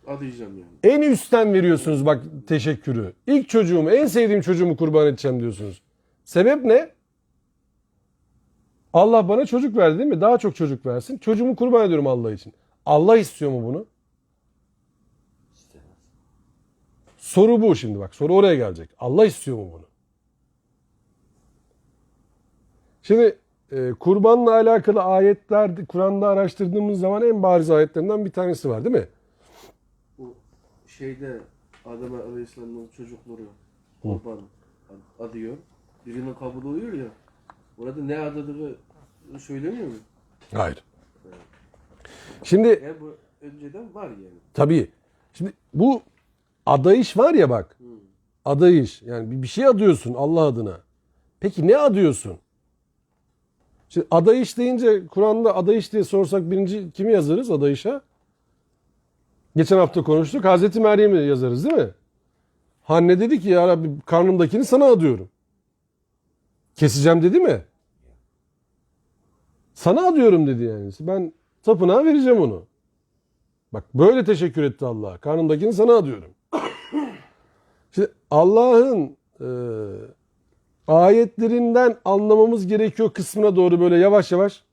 adayacağım yani. En üstten veriyorsunuz bak teşekkürü. İlk çocuğumu, en sevdiğim çocuğumu kurban edeceğim diyorsunuz. Sebep ne? Allah bana çocuk verdi değil mi? Daha çok çocuk versin. Çocuğumu kurban ediyorum Allah için. Allah istiyor mu bunu? İstemez. Soru bu şimdi bak. Soru oraya gelecek. Allah istiyor mu bunu? Şimdi kurbanla alakalı ayetler Kur'an'da araştırdığımız zaman en bariz ayetlerinden bir tanesi var değil mi? Bu şeyde Adem Aleyhisselam'ın çocukları kurban adıyor. Birinin kabul oluyor ya. Orada ne adadığı söylemiyor mu? Hayır. Şimdi Yani bu önceden var yani. tabii. Şimdi bu adayış var ya bak. Adayış. Yani bir şey adıyorsun Allah adına. Peki ne adıyorsun? Şimdi adayış deyince Kur'an'da adayış diye sorsak birinci kimi yazarız adayışa? Geçen hafta konuştuk. Hazreti Meryem'i yazarız değil mi? Hanne dedi ki ya Rabbi karnımdakini sana adıyorum. Keseceğim dedi mi? Sana adıyorum dedi yani. Ben tapınağa vereceğim onu. Bak böyle teşekkür etti Allah. Karnımdakini sana adıyorum. Şimdi Allah'ın ayetlerinden anlamamız gerekiyor kısmına doğru böyle yavaş yavaş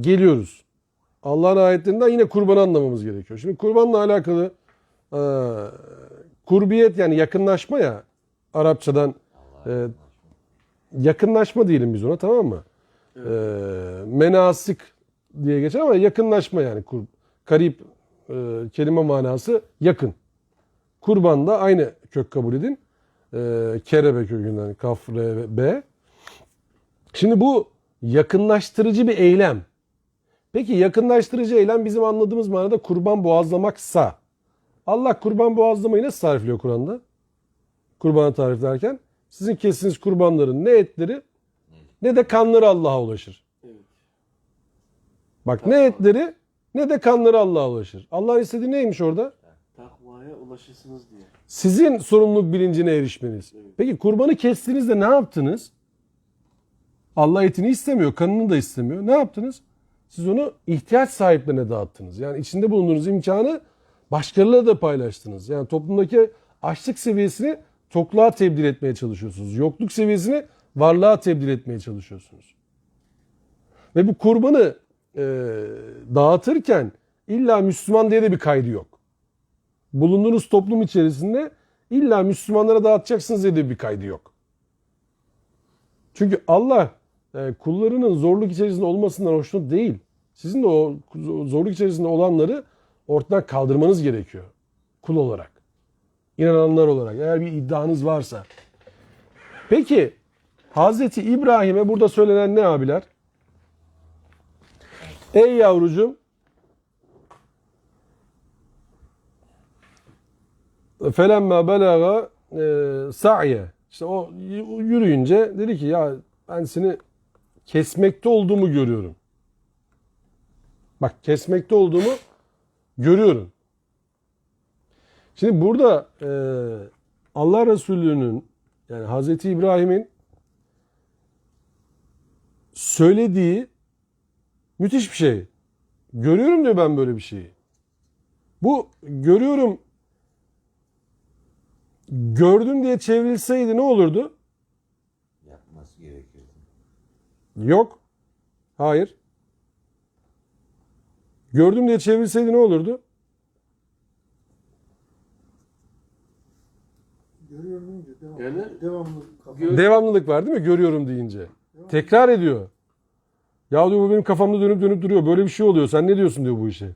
geliyoruz. Allah'ın ayetlerinden yine kurbanı anlamamız gerekiyor. Şimdi kurbanla alakalı kurbiyet yani yakınlaşma ya Arapçadan yakınlaşma diyelim biz ona tamam mı? Menasik diye geçer ama yakınlaşma yani. Karip kelime manası yakın. Kurban da aynı kök kabul edin. Kerebe kökünden kaf, re ve b. Şimdi bu yakınlaştırıcı bir eylem. Peki yakınlaştırıcı eylem bizim anladığımız manada kurban boğazlamaksa Allah kurban boğazlamayı nasıl tarifliyor Kur'an'da? Kurbanı tariflerken sizin kestiğiniz kurbanların ne etleri ne de kanları Allah'a ulaşır. Evet. Bak ne etleri ne de kanları Allah'a ulaşır. Allah'ın istediği neymiş orada? Takvaya ulaşırsınız diye. Sizin sorumluluk bilincine erişmeniz. Peki kurbanı kestiğinizde ne yaptınız? Allah etini istemiyor, kanını da istemiyor. Ne yaptınız? Siz onu ihtiyaç sahiplerine dağıttınız. Yani içinde bulunduğunuz imkanı başkalarıyla da paylaştınız. Yani toplumdaki açlık seviyesini tokluğa tebdil etmeye çalışıyorsunuz. Yokluk seviyesini varlığa tebdil etmeye çalışıyorsunuz. Ve bu kurbanı dağıtırken illa Müslüman diye de bir kaydı yok. Bulunduğunuz toplum içerisinde illa Müslümanlara dağıtacaksınız diye de bir kaydı yok. Çünkü Allah kullarının zorluk içerisinde olmasından hoşnut değil. Sizin de o zorluk içerisinde olanları ortadan kaldırmanız gerekiyor. Kul olarak. İnananlar olarak. Eğer bir iddianız varsa. Peki Hazreti İbrahim'e burada söylenen ne abiler? Ey yavrucuğum felemma belaga sa'ye işte o yürüyünce dedi ki ya ben seni kesmekte olduğumu görüyorum. Bak kesmekte olduğumu görüyorum. Şimdi burada Allah Resulü'nün yani Hazreti İbrahim'in söylediği müthiş bir şey. Görüyorum diyor ben böyle bir şeyi. Bu görüyorum gördüm diye çevrilseydi ne olurdu? Yapması gerekiyordu. Yok. Hayır. Gördüm diye çevrilseydi ne olurdu? Görüyorum deyince devamlı. Yani- Devamlı kafa. Devamlılık var değil mi? Görüyorum deyince. Tekrar ediyor. Ya diyor bu benim kafamda dönüp dönüp duruyor. Böyle bir şey oluyor. Sen ne diyorsun diyor bu işe.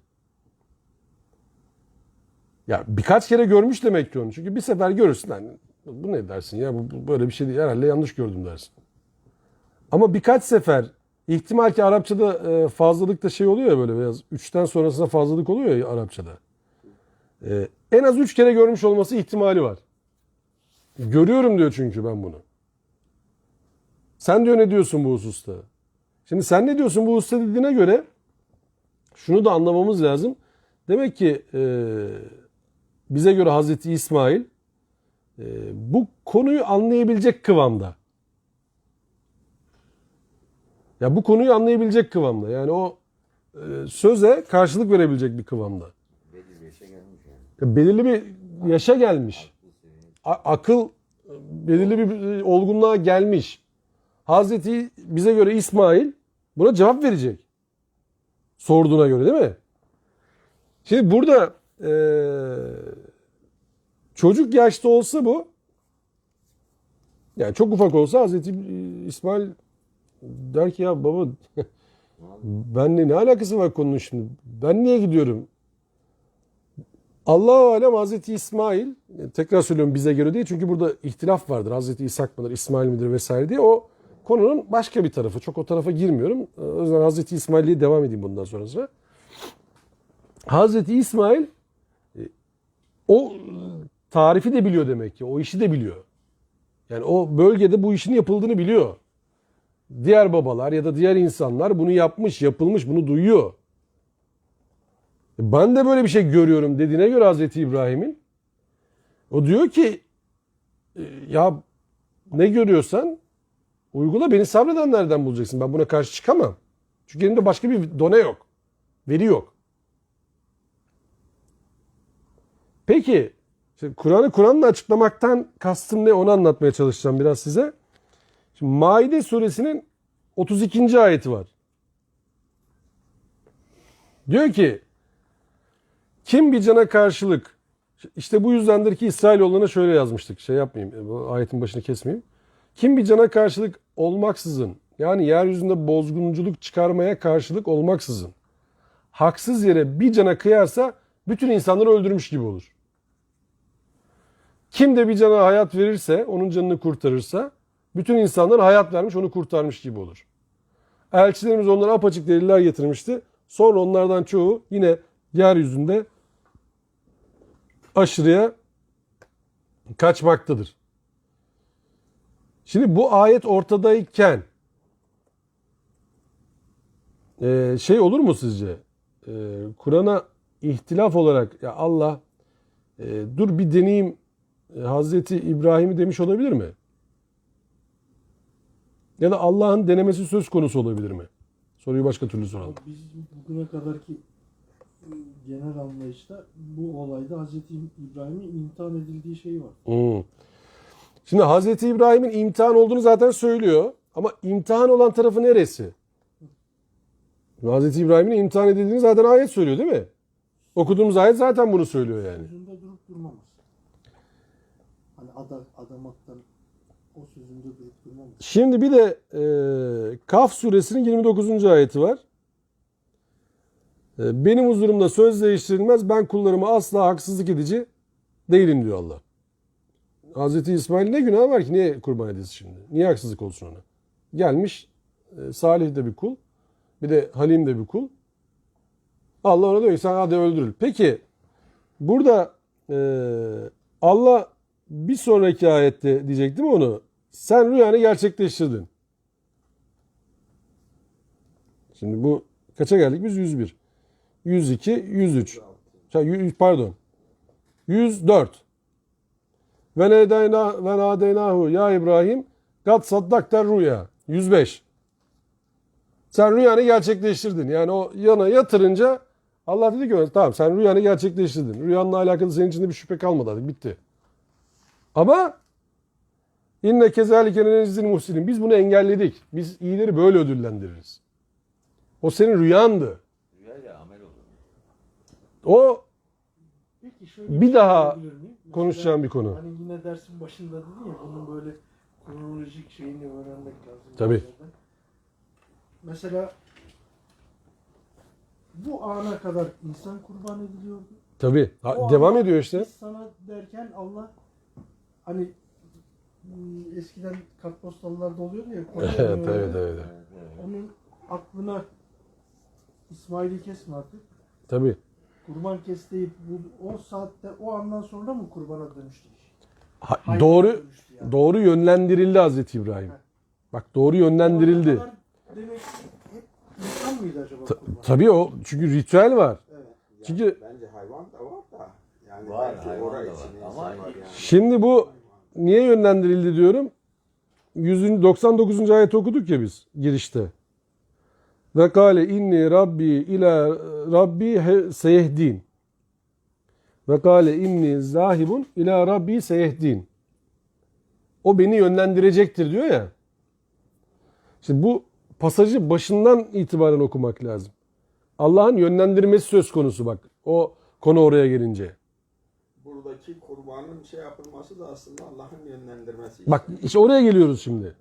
Ya birkaç kere görmüş demek ki onu. Çünkü bir sefer görürsün. Yani, bu ne dersin ya bu böyle bir şey değil. Herhalde yanlış gördüm dersin. Ama birkaç sefer ihtimal ki Arapçada fazlalıkta şey oluyor ya böyle biraz. 3'ten sonrasında fazlalık oluyor ya Arapçada. En az 3 kere görmüş olması ihtimali var. Görüyorum diyor çünkü ben bunu. Sen diyor ne diyorsun bu hususta? Şimdi sen ne diyorsun bu hususta dediğine göre şunu da anlamamız lazım. Demek ki bize göre Hazreti İsmail bu konuyu anlayabilecek kıvamda. Ya bu konuyu anlayabilecek kıvamda. Yani o söze karşılık verebilecek bir kıvamda. Belli bir yaşa gelmiş yani. Belirli bir yaşa gelmiş. Akıl belirli bir olgunluğa gelmiş. Hazreti bize göre İsmail buna cevap verecek. Sorduğuna göre değil mi? Şimdi burada çocuk yaşta olsa bu, yani çok ufak olsa Hazreti İsmail der ki ya baba benimle ne alakası var konunun şimdi? Ben niye gidiyorum? Allahu alem Hazreti İsmail, tekrar söylüyorum bize göre değil çünkü burada ihtilaf vardır. Hazreti İshak mıdır, İsmail midir vesaire diye, o konunun başka bir tarafı. Çok o tarafa girmiyorum. O yüzden Hazreti İsmail'liğe devam edeyim bundan sonrasına. Hazreti İsmail o tarifi de biliyor demek ki. O işi de biliyor. Yani o bölgede bu işin yapıldığını biliyor. Diğer babalar ya da diğer insanlar bunu yapmış, yapılmış, bunu duyuyor. Ben de böyle bir şey görüyorum dediğine göre Hazreti İbrahim'in, o diyor ki ya ne görüyorsan uygula, beni sabredenlerden bulacaksın. Ben buna karşı çıkamam. Çünkü elimde başka bir done yok. Veri yok. Peki Kur'an'la açıklamaktan kastım ne, onu anlatmaya çalışacağım biraz size. Şimdi Maide suresinin 32. ayeti var. Diyor ki kim bir cana karşılık, işte bu yüzdendir ki İsrailoğullarına şöyle yazmıştık. Şey yapmayayım, bu ayetin başını kesmeyeyim. Kim bir cana karşılık olmaksızın, yani yeryüzünde bozgunculuk çıkarmaya karşılık olmaksızın haksız yere bir cana kıyarsa bütün insanları öldürmüş gibi olur. Kim de bir cana hayat verirse, onun canını kurtarırsa bütün insanlara hayat vermiş, onu kurtarmış gibi olur. Elçilerimiz onlara apaçık deliller getirmişti. Sonra onlardan çoğu yine yeryüzünde aşırıya kaçmaktadır. Şimdi bu ayet ortadayken şey olur mu sizce? Kur'an'a ihtilaf olarak ya Allah dur bir deneyeyim Hazreti İbrahim'i demiş olabilir mi? Ya da Allah'ın denemesi söz konusu olabilir mi? Soruyu başka türlü soralım. Biz bugüne kadarki genel anlayışta bu olayda Hazreti İbrahim'in imtihan edildiği şey var. Şimdi Hazreti İbrahim'in imtihan olduğunu zaten söylüyor. Ama imtihan olan tarafı neresi? Hazreti İbrahim'in imtihan edildiğini zaten ayet söylüyor değil mi? Okuduğumuz ayet zaten bunu söylüyor yani. Sözünde durup durmaması. Hani adamaktan o sözünde durup durmaması. Şimdi bir de Kaf suresinin 29. ayeti var. Benim huzurumda söz değiştirilmez, ben kullarıma asla haksızlık edici değilim diyor Allah. Hazreti İsmail ne günah var ki, niye kurban edilsin şimdi? Niye haksızlık olsun ona? Gelmiş salih de bir kul, bir de halim de bir kul. Allah ona diyor ki sen hadi öldürül. Peki burada Allah bir sonraki ayette diyecek değil mi onu? Sen rüyanı gerçekleştirdin. Şimdi bu kaça geldik biz? 101. 102, 103. Pardon. 104. Ve nadeynahu ya İbrahim kat saddakter rüya. 105. Sen rüyanı gerçekleştirdin. Yani o yana yatırınca Allah dedi ki tamam sen rüyanı gerçekleştirdin. Rüyanla alakalı senin içinde bir şüphe kalmadı artık, bitti. Ama inne kezalike neczil muhsinin. Biz bunu engelledik. Biz iyileri böyle ödüllendiririz. O senin rüyandı. Rüyayla amel olur. O Peki şöyle bir şey daha sorabilir miyim? Mesela konuşacağım bir konu. Hani yine dersin başında dedin ya bunun böyle kronolojik şeyini öğrenmek lazım. Tabii. Mesela bu ana kadar insan kurban ediliyordu. Tabii. O Devam ana ediyor işte. Biz sana derken Allah hani eskiden kartpostallarda oluyordu ya. Evet. Onun aklına İsmail'i kesme artık. Tabii. kurban kesteyip o saatte o andan sonra mı kurbana dönüştü? Doğru Dönüştü yani. doğru yönlendirildi Hazreti İbrahim. Bak doğru yönlendirildi. O ana kadar demek ki hep insan mıydı acaba kurban? Tabii o çünkü ritüel var. Evet. Yani Çünkü- bence hayvan da var da. Yani Var, belki hayvan orası da için var. insan Ama var yani. Şimdi bu niye yönlendirildi diyorum. 99. ayet okuduk ya biz girişte. Ve kâle inni rabbi ila rabbi seyehdin. Ve kâle inni zahibun ila rabbi seyehdin. O beni yönlendirecektir diyor ya. Şimdi bu pasajı başından itibaren okumak lazım. Allah'ın yönlendirmesi söz konusu bak. O konu oraya gelince. Buradaki kurbanın şey yapılması da aslında Allah'ın yönlendirmesi. Bak işte oraya geliyoruz şimdi.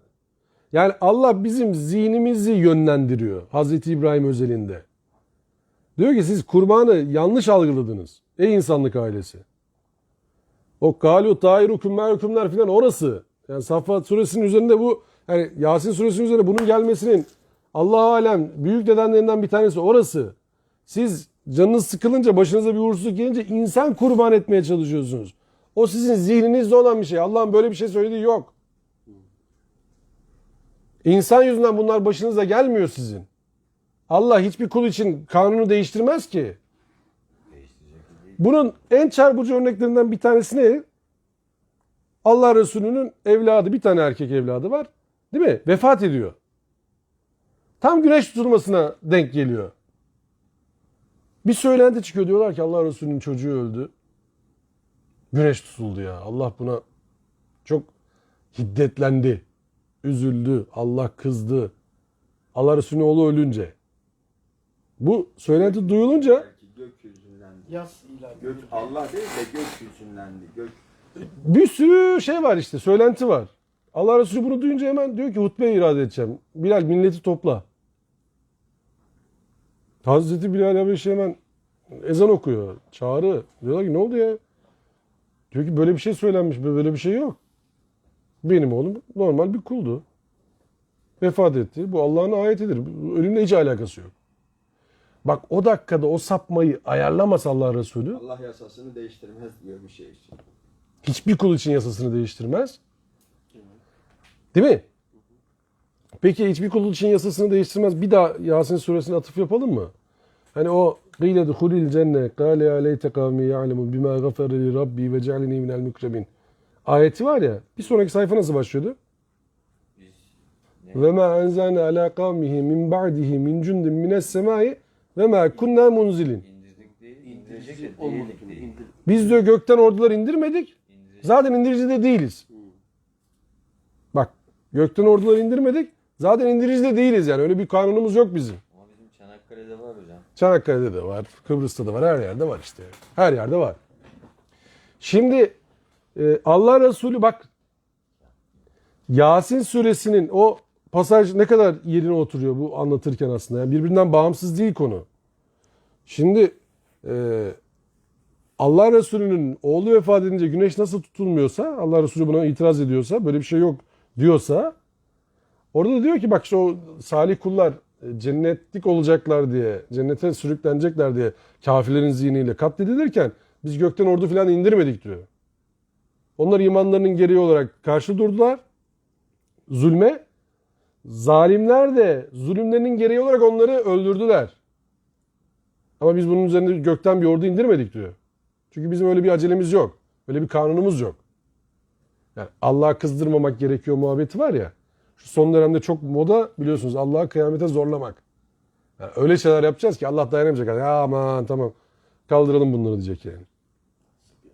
Yani Allah bizim zihnimizi yönlendiriyor. Hazreti İbrahim özelinde. Diyor ki siz kurbanı yanlış algıladınız. Ey insanlık ailesi. O galu tairukum merkumlar filan orası. Yani Saffat suresinin üzerinde bu yani Yasin suresinin üzerinde bunun gelmesinin Allah alem büyük nedenlerinden bir tanesi orası. Siz canınız sıkılınca başınıza bir uğursuzluk gelince insan kurban etmeye çalışıyorsunuz. O sizin zihninizde olan bir şey. Allah'ın böyle bir şey söylediği yok. İnsan yüzünden bunlar başınıza gelmiyor sizin. Allah hiçbir kul için kanunu değiştirmez ki. Bunun en çarpıcı örneklerinden bir tanesi ne? Allah Resulü'nün evladı, bir tane erkek evladı var. Değil mi? Vefat ediyor. Tam güneş tutulmasına denk geliyor. Bir söylenti çıkıyor, diyorlar ki Allah Resulü'nün çocuğu öldü. Güneş tutuldu ya. Allah buna çok hiddetlendi. Üzüldü. Allah kızdı. Allah Resulü'nün oğlu ölünce. Bu söylenti duyulunca Belki gökyüzündendi. Yas ilan. Allah değil de gökyüzündendi. bir sürü şey var işte. Söylenti var. Allah Resulü bunu duyunca hemen diyor ki hutbe irade edeceğim. Bilal milleti topla. Hazreti Bilal Habeşi hemen ezan okuyor. Çağrı. Diyorlar ki ne oldu ya? Diyor ki böyle bir şey söylenmiş. Böyle bir şey yok. Benim oğlum normal bir kuldu. Vefat etti. Bu Allah'ın ayetidir. Ölümle hiç alakası yok. Bak o dakikada o sapmayı ayarlamasa Allah Resulü Allah yasasını değiştirmez diyor bir şey için. hiçbir kul için yasasını değiştirmez. Değil mi? Peki hiçbir kul için yasasını değiştirmez. Bir daha Yasin suresine atıf yapalım mı? Hani o قِيلَ دُخُلِ الْجَنَّةِ قَالَ يَا لَيْتَ قَوْمِي يَعْلَمُونَ بِمَا غَفَرَ لِي رَبِّي وَجَعَلَنِي مِنَ الْمُكْرَمِينَ ayeti var ya. Bir sonraki sayfa nasıl başlıyordu? Ve ma enzalna ala kavmihi min ba'dihi min cundin mines semai ve ma kunna munzilin. İndirdik değil, indirecek de Olmadı. değildik değil. Biz diyor gökten ordular indirmedik. Zaten indirici de değiliz. Bak gökten ordular indirmedik. Zaten indirici de değiliz yani. Öyle bir kanunumuz yok bizim. Ama bizim Çanakkale'de var hocam. Çanakkale'de de var. Kıbrıs'ta da var. Her yerde var işte. Her yerde var. Şimdi Allah Resulü bak Yasin suresinin o pasaj ne kadar yerine oturuyor bu anlatırken aslında. Yani birbirinden bağımsız değil konu. Şimdi Allah Resulü'nün oğlu vefat edince güneş nasıl tutulmuyorsa, Allah Resulü buna itiraz ediyorsa, böyle bir şey yok diyorsa, orada da diyor ki bak işte o salih kullar cennetlik olacaklar diye, cennete sürüklenecekler diye kafirlerin zihniyle katledilirken biz gökten ordu falan indirmedik diyor. Onlar imanlarının gereği olarak karşı durdular zulme. Zalimler de zulümlerinin gereği olarak onları öldürdüler. Ama biz bunun üzerine gökten bir ordu indirmedik diyor. Çünkü bizim öyle bir acelemiz yok. Öyle bir kanunumuz yok. Yani Allah'ı kızdırmamak gerekiyor muhabbeti var ya. Şu son dönemde çok moda biliyorsunuz Allah'ı kıyamete zorlamak. Yani öyle şeyler yapacağız ki Allah dayanamayacak. Ya aman tamam kaldıralım bunları diyecek yani.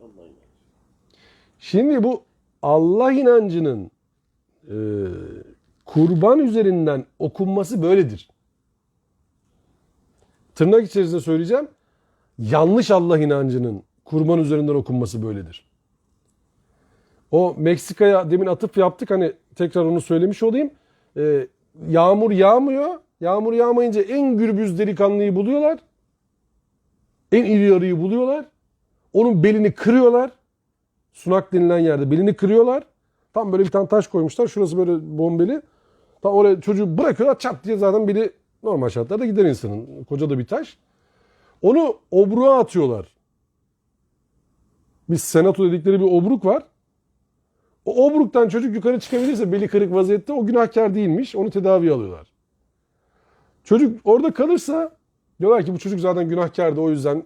Allah inancı. Şimdi bu Allah inancının kurban üzerinden okunması böyledir. Tırnak içerisinde söyleyeceğim. Yanlış Allah inancının kurban üzerinden okunması böyledir. O Meksika'ya demin atıf yaptık. Hani tekrar onu söylemiş olayım. Yağmur yağmıyor. Yağmur yağmayınca en gürbüz delikanlıyı buluyorlar. En iri yarıyı buluyorlar. Onun belini kırıyorlar. Sunak denilen yerde belini kırıyorlar. Tam böyle bir tane taş koymuşlar. Şurası böyle bombeli. Tam oraya çocuğu bırakıyorlar. Çat diye zaten biri normal şartlarda gider insanın. Koca da bir taş. Onu obruğa atıyorlar. Bir senato dedikleri bir obruk var. O obruktan çocuk yukarı çıkabilirse beli kırık vaziyette o günahkar değilmiş. Onu tedaviye alıyorlar. Çocuk orada kalırsa diyorlar ki bu çocuk zaten günahkardı, o yüzden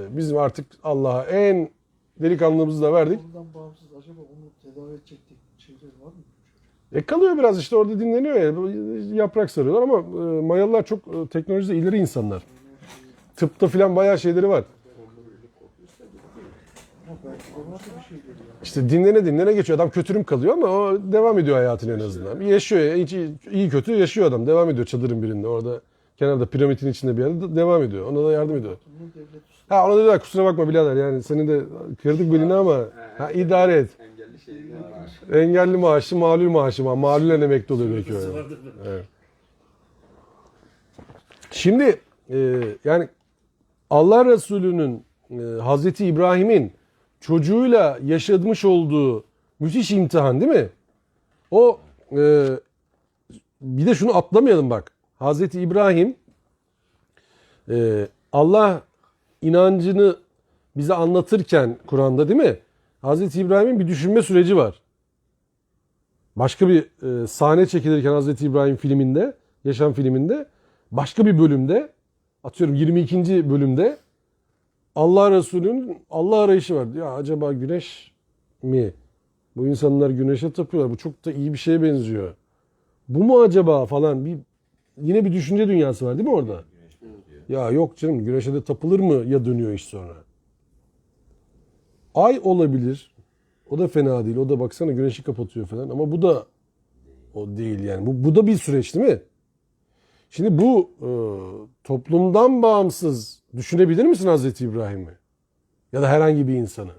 bizim artık Allah'a en delikanlılığımızı da verdik. Ondan bağımsız acaba onu tedavi edecek şeyler var mı? Kalıyor biraz işte orada dinleniyor ya, yaprak sarıyorlar ama Mayalılar çok teknolojide ileri insanlar. Tıpta filan bayağı şeyleri var. Ama belki de nasıl bir şeydir ya. İşte dinlene geçiyor. Adam kötürüm kalıyor ama o devam ediyor hayatını en azından. Yaşıyor ya, iyi kötü yaşıyor adam. Devam ediyor çadırın birinde. Orada kenarda piramidin içinde bir yerde devam ediyor. Ona da yardım ediyor. Bunun devlet Ha ona dediler kusura bakma birader yani senin de kırdık belini ama idare et. Engelli şeyler var. Engelli maaşı, malul maaşı var. Malulen emekli oluyor belki öyle. Evet. Şimdi yani Allah Resulü'nün Hazreti İbrahim'in çocuğuyla yaşamış olduğu müthiş imtihan değil mi? O bir de şunu atlamayalım bak. Hazreti İbrahim Allah inancını bize anlatırken Kur'an'da değil mi? Hazreti İbrahim'in bir düşünme süreci var. Başka bir sahne çekilirken Hazreti İbrahim filminde, yaşam filminde, başka bir bölümde, atıyorum 22. bölümde Allah Resulü'nün Allah arayışı var. Ya acaba güneş mi? Bu insanlar güneşe tapıyorlar. Bu çok da iyi bir şeye benziyor. Bu mu acaba falan yine bir düşünce dünyası var değil mi orada? Ya yok canım güneşe de tapılır mı ya dönüyor iş sonra. Ay olabilir. O da fena değil. O da baksana güneşi kapatıyor falan. Ama bu da o değil yani. Bu da bir süreç değil mi? Şimdi bu toplumdan bağımsız düşünebilir misin Hazreti İbrahim'i? Ya da herhangi bir insanı.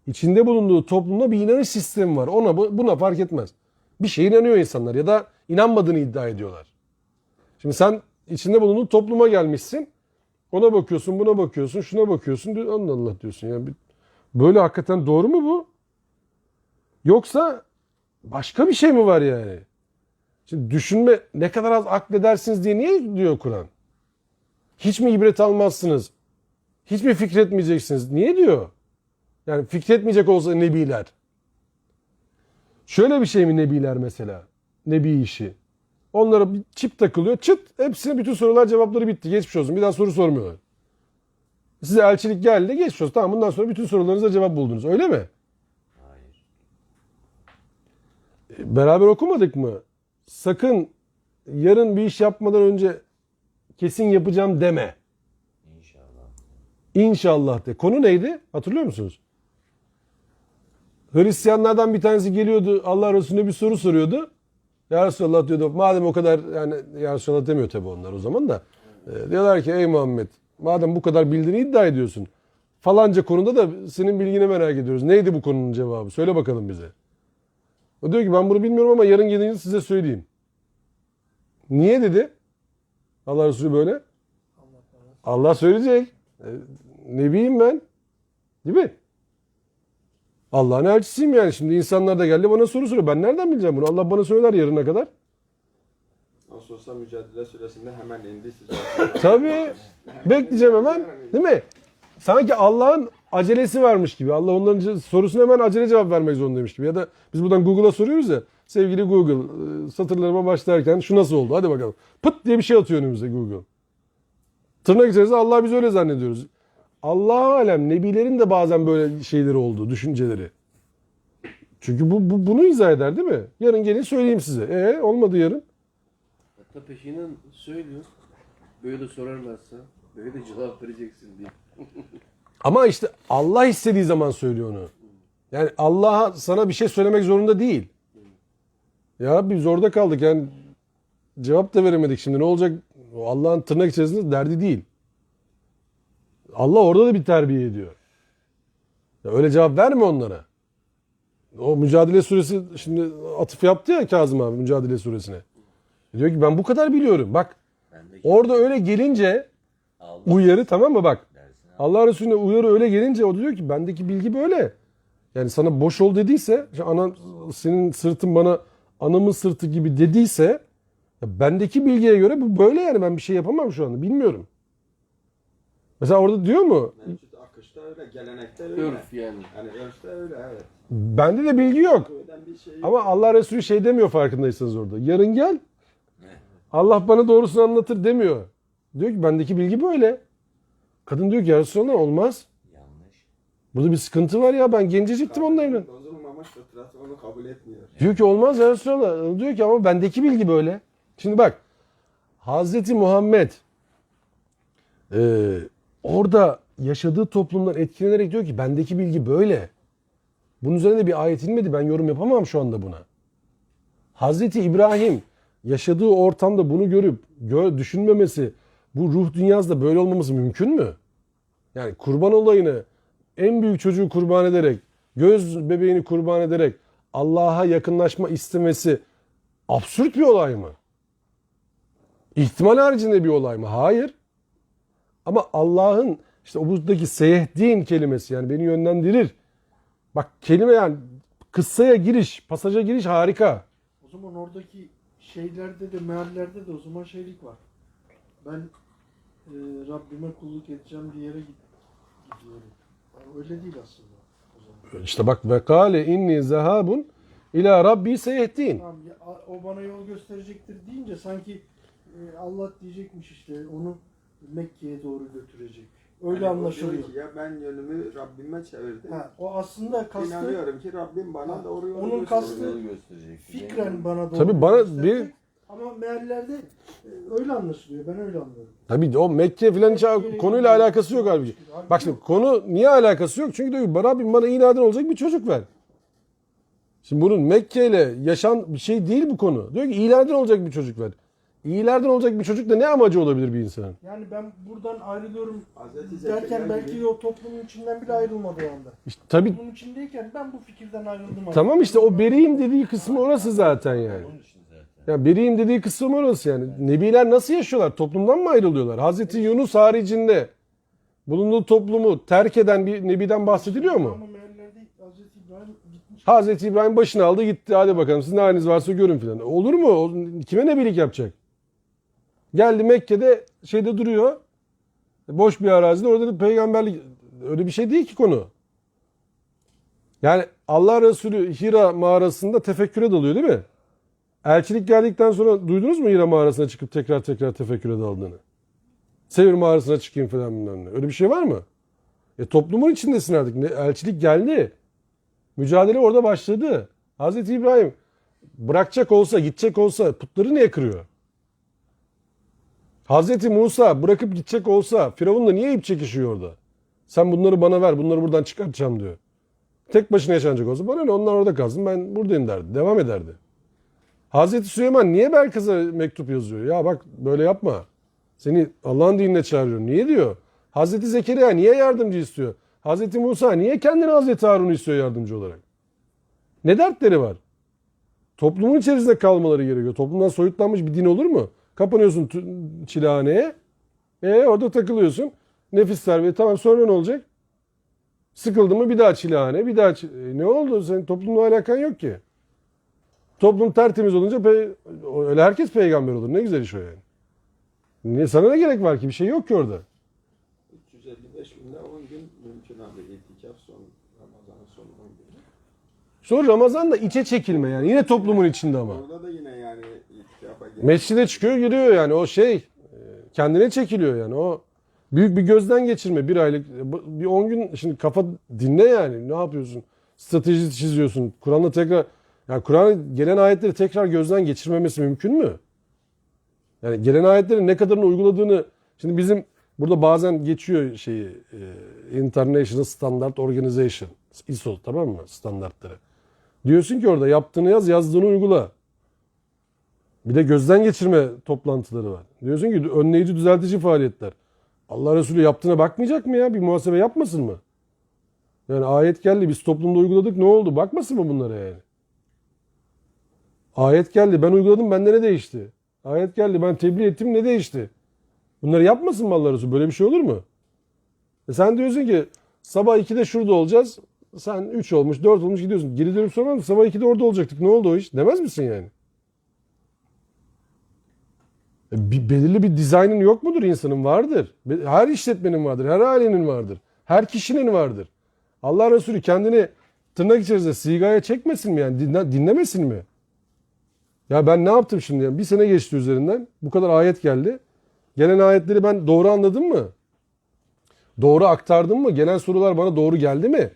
İçinde bulunduğu toplumda bir inanış sistemi var. Ona buna fark etmez. Bir şeye inanıyor insanlar ya da inanmadığını iddia ediyorlar. Şimdi sen içinde bulunduğun topluma gelmişsin. Ona bakıyorsun, buna bakıyorsun, şuna bakıyorsun. Allah Allah diyorsun. Yani böyle hakikaten doğru mu bu? Yoksa başka bir şey mi var yani? Şimdi düşünme ne kadar az akledersiniz diye niye diyor Kur'an? Hiç mi ibret almazsınız? Hiç mi fikretmeyeceksiniz? Niye diyor? Yani fikretmeyecek olsa nebiler. Şöyle bir şey mi nebiler mesela? Nebi işi. Onlara bir çip takılıyor. Çıt hepsine bütün sorular cevapları bitti. Geçmiş olsun. Bir daha soru sormuyorlar. Size elçilik geldi. Geçmiş olsun. Tamam bundan sonra bütün sorularınıza cevap buldunuz. Öyle mi? Hayır. Beraber okumadık mı? Sakın yarın bir iş yapmadan önce kesin yapacağım deme. İnşallah. İnşallah de. Konu neydi? Hatırlıyor musunuz? Hristiyanlardan bir tanesi geliyordu. Allah Resulüne bir soru soruyordu. Ya Resulallah diyordu. Madem o kadar yani ya Resulallah demiyor tabii onlar o zaman da. Diyorlar ki ey Muhammed madem bu kadar bildiğini iddia ediyorsun. Falanca konuda da senin bilgini merak ediyoruz. Neydi bu konunun cevabı? Söyle bakalım bize. O diyor ki ben bunu bilmiyorum ama yarın gelince size söyleyeyim. Niye dedi? Allah Resulü böyle. Allah söyleyecek. Nebiyim ben. Değil mi? Allah'ın elçisiyim yani. Şimdi insanlar da geldi bana soru soruyor. Ben nereden bileceğim bunu? Allah bana söyler yarına kadar. O sosyal mücadele süresinde hemen indi size. Tabii. Bekleyeceğim hemen. Değil mi? Sanki Allah'ın acelesi varmış gibi. Allah onların sorusuna hemen acele cevap vermek zorundaymış gibi. Ya da biz buradan Google'a soruyoruz ya. Sevgili Google satırlarıma başlarken şu nasıl oldu? Hadi bakalım. Pıt diye bir şey atıyor önümüze Google. Tırnak içerisinde Allah biz öyle zannediyoruz. Allah alem nebilerin de bazen böyle şeyleri oldu, düşünceleri. Çünkü bunu izah eder değil mi? Yarın gelin söyleyeyim size. Olmadı yarın. Hatta peşinden söylüyor. Böyle sorarlarsa böyle cevap vereceksin diye. Ama işte Allah istediği zaman söylüyor onu. Yani Allah'a sana bir şey söylemek zorunda değil. Ya biz orada kaldık yani cevap da veremedik şimdi ne olacak? O Allah'ın tırnak içerisinde derdi değil. Allah orada da bir terbiye ediyor. Ya öyle cevap verme onlara. O Mücadele Suresi şimdi atıf yaptı ya Kazım abi Mücadele Suresine. Diyor ki ben bu kadar biliyorum. Bak orada öyle gelince uyarı tamam mı bak. Allah Resulüne uyarı öyle gelince o diyor ki bendeki bilgi böyle. Yani sana boş ol dediyse senin sırtın bana anamın sırtı gibi dediyse ya bendeki bilgiye göre bu böyle yani ben bir şey yapamam şu anda bilmiyorum. Mesela orada diyor mu? Mevcut akışta öyle, gelenekte öyle. Örf yani. Yani örfte öyle, evet. Bende de bilgi yok. Öyle bir şey yok. Ama Allah Resulü şey demiyor farkındaysanız orada. Yarın gel. Allah bana doğrusunu anlatır demiyor. Diyor ki bendeki bilgi böyle. Kadın diyor ki ya Resulallah olmaz. Yanlış. Burada bir sıkıntı var ya, ben genceciktim onunla evlen. Bozulmamış fıtratı onu kabul etmiyor. Diyor ki olmaz ya Resulallah. Diyor ki ama bendeki bilgi böyle. Şimdi bak Hazreti Muhammed orada yaşadığı toplumdan etkilenerek diyor ki bendeki bilgi böyle. Bunun üzerine bir ayet inmedi, ben yorum yapamam şu anda buna. Hazreti İbrahim yaşadığı ortamda bunu görüp düşünmemesi, bu ruh dünyasında böyle olmaması mümkün mü? Yani kurban olayını en büyük çocuğu kurban ederek, göz bebeğini kurban ederek Allah'a yakınlaşma istemesi absürt bir olay mı? İhtimal haricinde bir olay mı? Hayır. Ama Allah'ın işte o buradaki seyehdin kelimesi, yani beni yönlendirir. Bak kelime, yani kıssaya giriş, pasaja giriş harika. O zaman oradaki şeylerde de, meallerde de o zaman şeylik var. Ben Rabbime kulluk edeceğim bir yere gidiyorum. Yani öyle değil aslında o zaman. İşte bak ve kâle inni zehabun ila rabbi seyehdin. Tamam, o bana yol gösterecektir deyince sanki Allah diyecekmiş işte onu Mekke'ye doğru götürecek. Öyle Yani o anlaşılıyor. diyor ki, ya ben yönümü Rabbime çevirdim. Ha, o aslında kastı, İnanıyorum ki Rabbim bana doğru yolu onun gösteriyor. kastı Yolu gösterecek. fikren bana doğru Tabii bana gösterecek. Ama meallerde öyle anlaşılıyor. Ben öyle anlıyorum. Tabii o Mekke falan hiç konuyla alakası yok halbuki. Bak şimdi konu niye alakası yok? Çünkü diyor ki Rabbim bana inaden olacak bir çocuk ver. Şimdi bunun Mekke ile yaşan bir şey değil bu konu. Diyor ki iyilerden olacak bir çocuk ver. İyilerden olacak bir çocuk da ne amacı olabilir bir insanın? Yani ben buradan ayrılıyorum Hazreti Zekeriya derken belki gibi- o toplumun içinden bile ayrılmadı o anda. İşte tabii Toplumun içindeyken ben bu fikirden ayrıldım. tamam işte o beriyim dediği kısmı orası zaten yani. Onun için zaten. Ya beriyim dediği kısım orası yani. Nebiler nasıl yaşıyorlar? Toplumdan mı ayrılıyorlar? Hazreti Yunus haricinde bulunduğu toplumu terk eden bir nebiden bahsediliyor mu? Ama meallerde Hazreti İbrahim gitmiş. Hazreti İbrahim başını aldı gitti, hadi bakalım siz ne haliniz varsa görün filan. Olur mu? Kime nebilik yapacak? Geldi Mekke'de şeyde duruyor. Boş bir arazide, orada da peygamberlik, öyle bir şey değil ki konu. Yani Allah Resulü Hira mağarasında tefekküre dalıyor değil mi? Elçilik geldikten sonra duydunuz mu Hira mağarasına çıkıp tekrar tefekküre daldığını? Sevir mağarasına çıkayım falan bilmem ne. Öyle bir şey var mı? Toplumun içindesin artık. Elçilik geldi. Mücadele orada başladı. Hazreti İbrahim bırakacak olsa, gidecek olsa putları niye kırıyor? Hazreti Musa bırakıp gidecek olsa Firavun'la niye ip çekişiyor orada? Sen bunları bana ver, bunları buradan çıkartacağım diyor. Tek başına yaşanacak olsa bana ne, onlar orada kalsın, ben buradayım derdi. Devam ederdi. Hazreti Süleyman niye Belkıs'a mektup yazıyor? Ya bak böyle yapma. Seni Allah'ın dinine çağırıyor. Niye diyor? Hazreti Zekeriya niye yardımcı istiyor? Hazreti Musa niye kendini Hazreti Harun'u istiyor yardımcı olarak? Ne dertleri var? Toplumun içerisinde kalmaları gerekiyor. Toplumdan soyutlanmış bir din olur mu? Kapanıyorsun çilehaneye. Orada takılıyorsun. Nefis serveti. Tamam, sonra ne olacak? Sıkıldın mı bir daha çilehane, bir daha ne oldu? Senin toplumla alakan yok ki. Toplum tertemiz olunca öyle herkes peygamber olur. Ne güzel iş o yani. Sana ne gerek var ki? Bir şey yok ki orada. 355 günde 10 gün mümkün abi. İtikaf son, Ramazan'ın son 10 günü. Sonra Ramazan'da içe çekilme yani. Yine toplumun içinde ama. Orada da yine yani itikafa giriyor. Mescide çıkıyor, giriyor yani. O kendine çekiliyor yani. O büyük bir gözden geçirme. Bir aylık, bir 10 gün şimdi kafa dinle yani. Ne yapıyorsun? Strateji çiziyorsun. Kur'an'la tekrar, yani Kur'an'a gelen ayetleri tekrar gözden geçirmemesi mümkün mü? Yani gelen ayetlerin ne kadarını uyguladığını, şimdi bizim burada bazen geçiyor International Standard Organization, ISO, tamam mı, standartları. Diyorsun ki orada yaptığını yaz, yazdığını uygula. Bir de gözden geçirme toplantıları var. Diyorsun ki önleyici, düzeltici faaliyetler. Allah Resulü yaptığına bakmayacak mı ya? Bir muhasebe yapmasın mı? Yani ayet geldi, biz toplumda uyguladık, ne oldu? Bakmasın mı bunlara yani? Ayet geldi, ben uyguladım, bende ne değişti? Ayet geldi, ben tebliğ ettim, ne değişti? Bunları yapmasın mı Allah Resulü? Böyle bir şey olur mu? Sen diyorsun ki sabah 2'de şurada olacağız. Sen 3 olmuş, 4 olmuş gidiyorsun. Geri dönüp sormaz mısın? Sabah 2'de orada olacaktık. Ne oldu o iş? Demez misin yani? Belirli bir dizaynın yok mudur insanın? Vardır. Her işletmenin vardır. Her ailenin vardır. Her kişinin vardır. Allah Resulü kendini tırnak içerisinde sigaya çekmesin mi yani? Dinlemesin mi? Ya ben ne yaptım şimdi? Yani bir sene geçti üzerinden. Bu kadar ayet geldi. Gelen ayetleri ben doğru anladım mı? Doğru aktardım mı? Gelen sorular bana doğru geldi mi?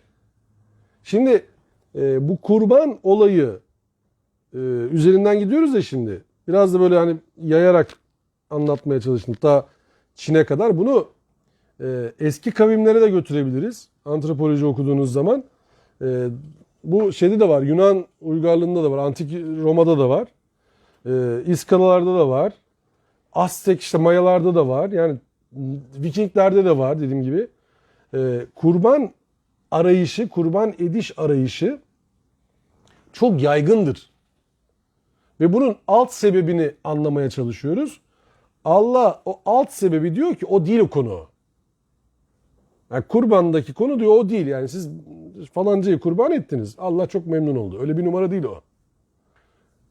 Şimdi bu kurban olayı üzerinden gidiyoruz ya şimdi. Biraz da böyle hani yayarak anlatmaya çalıştım. Ta Çin'e kadar. Bunu eski kavimlere de götürebiliriz. Antropoloji okuduğunuz zaman. Bu şeyde de var. Yunan uygarlığında da var. Antik Roma'da da var. İskalalarda da var. Aztek işte Mayalarda da var. Yani Vikinglerde de var dediğim gibi. Kurban arayışı, kurban ediş arayışı çok yaygındır. Ve bunun alt sebebini anlamaya çalışıyoruz. Allah o alt sebebi diyor ki o değil o konu. Yani kurbandaki konu diyor o değil. Yani siz falancayı kurban ettiniz. Allah çok memnun oldu. Öyle bir numara değil o.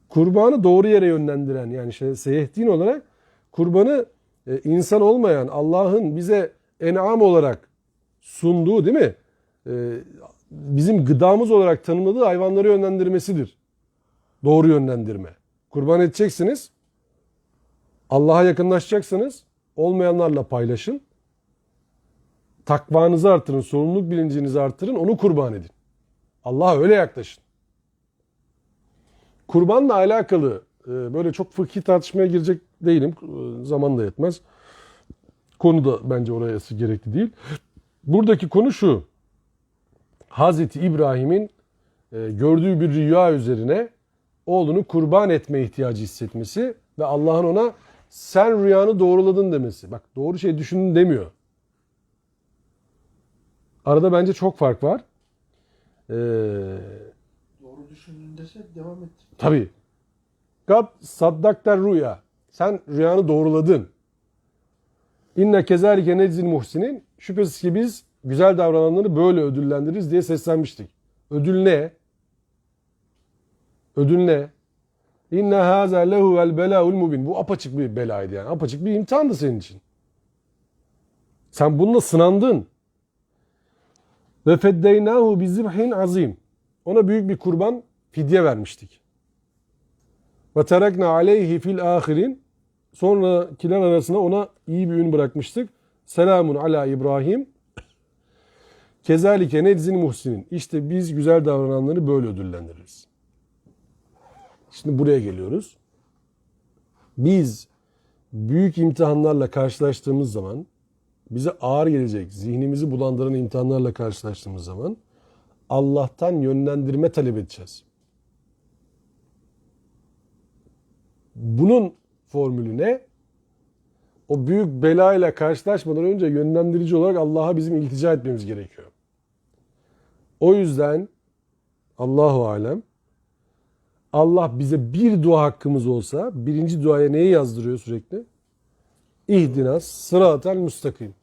Kurbanı doğru yere yönlendiren yani seyyeh olarak kurbanı insan olmayan Allah'ın bize en'am olarak sunduğu değil mi? Bizim gıdamız olarak tanımladığı hayvanları yönlendirmesidir. Doğru yönlendirme. Kurban edeceksiniz. Allah'a yakınlaşacaksınız. Olmayanlarla paylaşın. Takvanızı artırın, sorumluluk bilincinizi artırın, onu kurban edin. Allah'a öyle yaklaşın. Kurbanla alakalı böyle çok fıkhi tartışmaya girecek değilim. Zaman da yetmez. Konu da bence oraya gerekli değil. Buradaki konu şu. Hazreti İbrahim'in gördüğü bir rüya üzerine oğlunu kurban etme ihtiyacı hissetmesi ve Allah'ın ona sen rüyanı doğruladın demesi. Bak doğru şey düşündün demiyor. Arada bence çok fark var. Doğru düşündün dese devam et. Tabii. Kad saddaktar rüya. Sen rüyanı doğruladın. İnne kezalike neczil muhsinin. Şüphesiz ki biz güzel davrananları böyle ödüllendiririz diye seslenmiştik. Ödül ne? Ödül ne? İnne hâzâ lehuvel belâul mubin. Bu apaçık bir belaydı yani. Apaçık bir imtihandı senin için. Sen bununla sınandın. Ve feddeynâhu bizibhin azim. Ona büyük bir kurban fidye vermiştik. Ve terakna aleyhi fil ahirin. Sonrakiler arasında ona iyi bir ün bırakmıştık. Selamun ala İbrahim. Kezalike neczil muhsinin. İşte biz güzel davrananları böyle ödüllendiririz. Şimdi buraya geliyoruz. Biz büyük imtihanlarla karşılaştığımız zaman, bize ağır gelecek, zihnimizi bulandıran imtihanlarla karşılaştığımız zaman Allah'tan yönlendirme talep edeceğiz. Bunun formülü ne? O büyük belayla karşılaşmadan önce yönlendirici olarak Allah'a bizim iltica etmemiz gerekiyor. O yüzden Allahu alem Allah bize bir dua hakkımız olsa birinci duaya neyi yazdırıyor sürekli? İhdinas sıratel müstakim.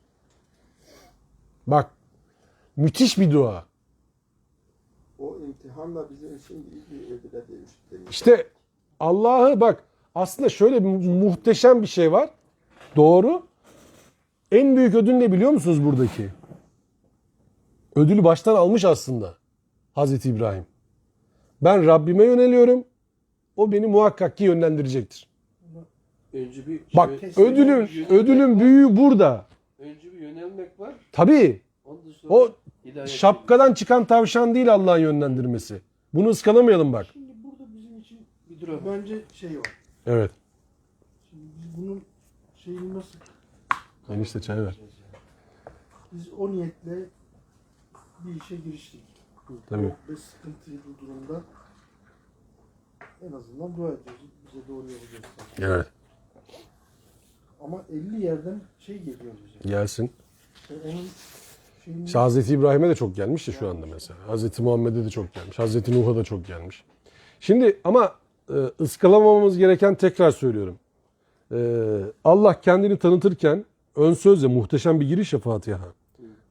Bak müthiş bir dua. O imtihanla bizim için iyi bir ödüle dönüştü. İşte Allah'ı bak aslında şöyle bir muhteşem bir şey var. Doğru. En büyük ödül ne biliyor musunuz buradaki? Ödülü baştan almış aslında Hazreti İbrahim. Ben Rabbime yöneliyorum. O beni muhakkak ki yönlendirecektir. Önce bir Bak yönelmek ödülün var. büyüğü burada. Önce bir yönelmek var. Tabii. Ondan sonra O hidayet şapkadan çıkan tavşan değil Allah'ın yönlendirmesi. Bunu ıskalamayalım bak. Şimdi burada bizim için bir durum. bence şey var. Evet. Şimdi biz bunun şeyini nasıl Enişte çay ver. biz o niyetle bir işe giriştik. Tabii. Ve sıkıntılı bu durumda en azından dua ediyoruz. Bize doğru yolu göster. Evet. Ama 50 yerden şey geliyor bize. Gelsin. İşte onun şeyini İşte Hazreti İbrahim'e de çok gelmiş de şu anda mesela. Hazreti Muhammed'e de çok gelmiş. Hazreti Nuh'a da çok gelmiş. Şimdi ama ıskalamamamız gereken tekrar söylüyorum. Allah kendini tanıtırken ön sözle muhteşem bir giriş ya Fatiha.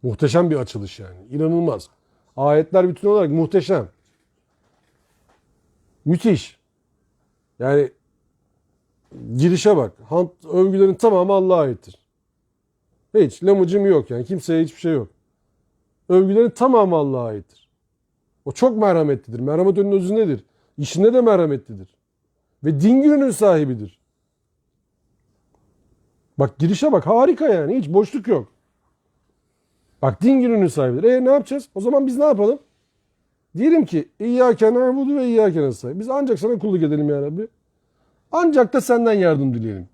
Muhteşem bir açılış yani. İnanılmaz. Ayetler bütün olarak muhteşem. Müthiş. Yani girişe bak. Hamd övgülerin tamamı Allah'a aittir. Hiç lamıcım yok yani. Kimseye hiçbir şey yok. Övgülerin tamamı Allah'a aittir. O çok merhametlidir. Merhamet onun özündedir. İşinde de merhametlidir. Ve din gününün sahibidir. Bak girişe bak. Harika yani. Hiç boşluk yok. Bak din gününün sahibidir. Ne yapacağız? O zaman biz ne yapalım? Diyelim ki İyyâke na'budu ve İyyâke nestaîn. Biz ancak sana kulluk edelim ya Rabbi. Ancak da senden yardım dileyelim.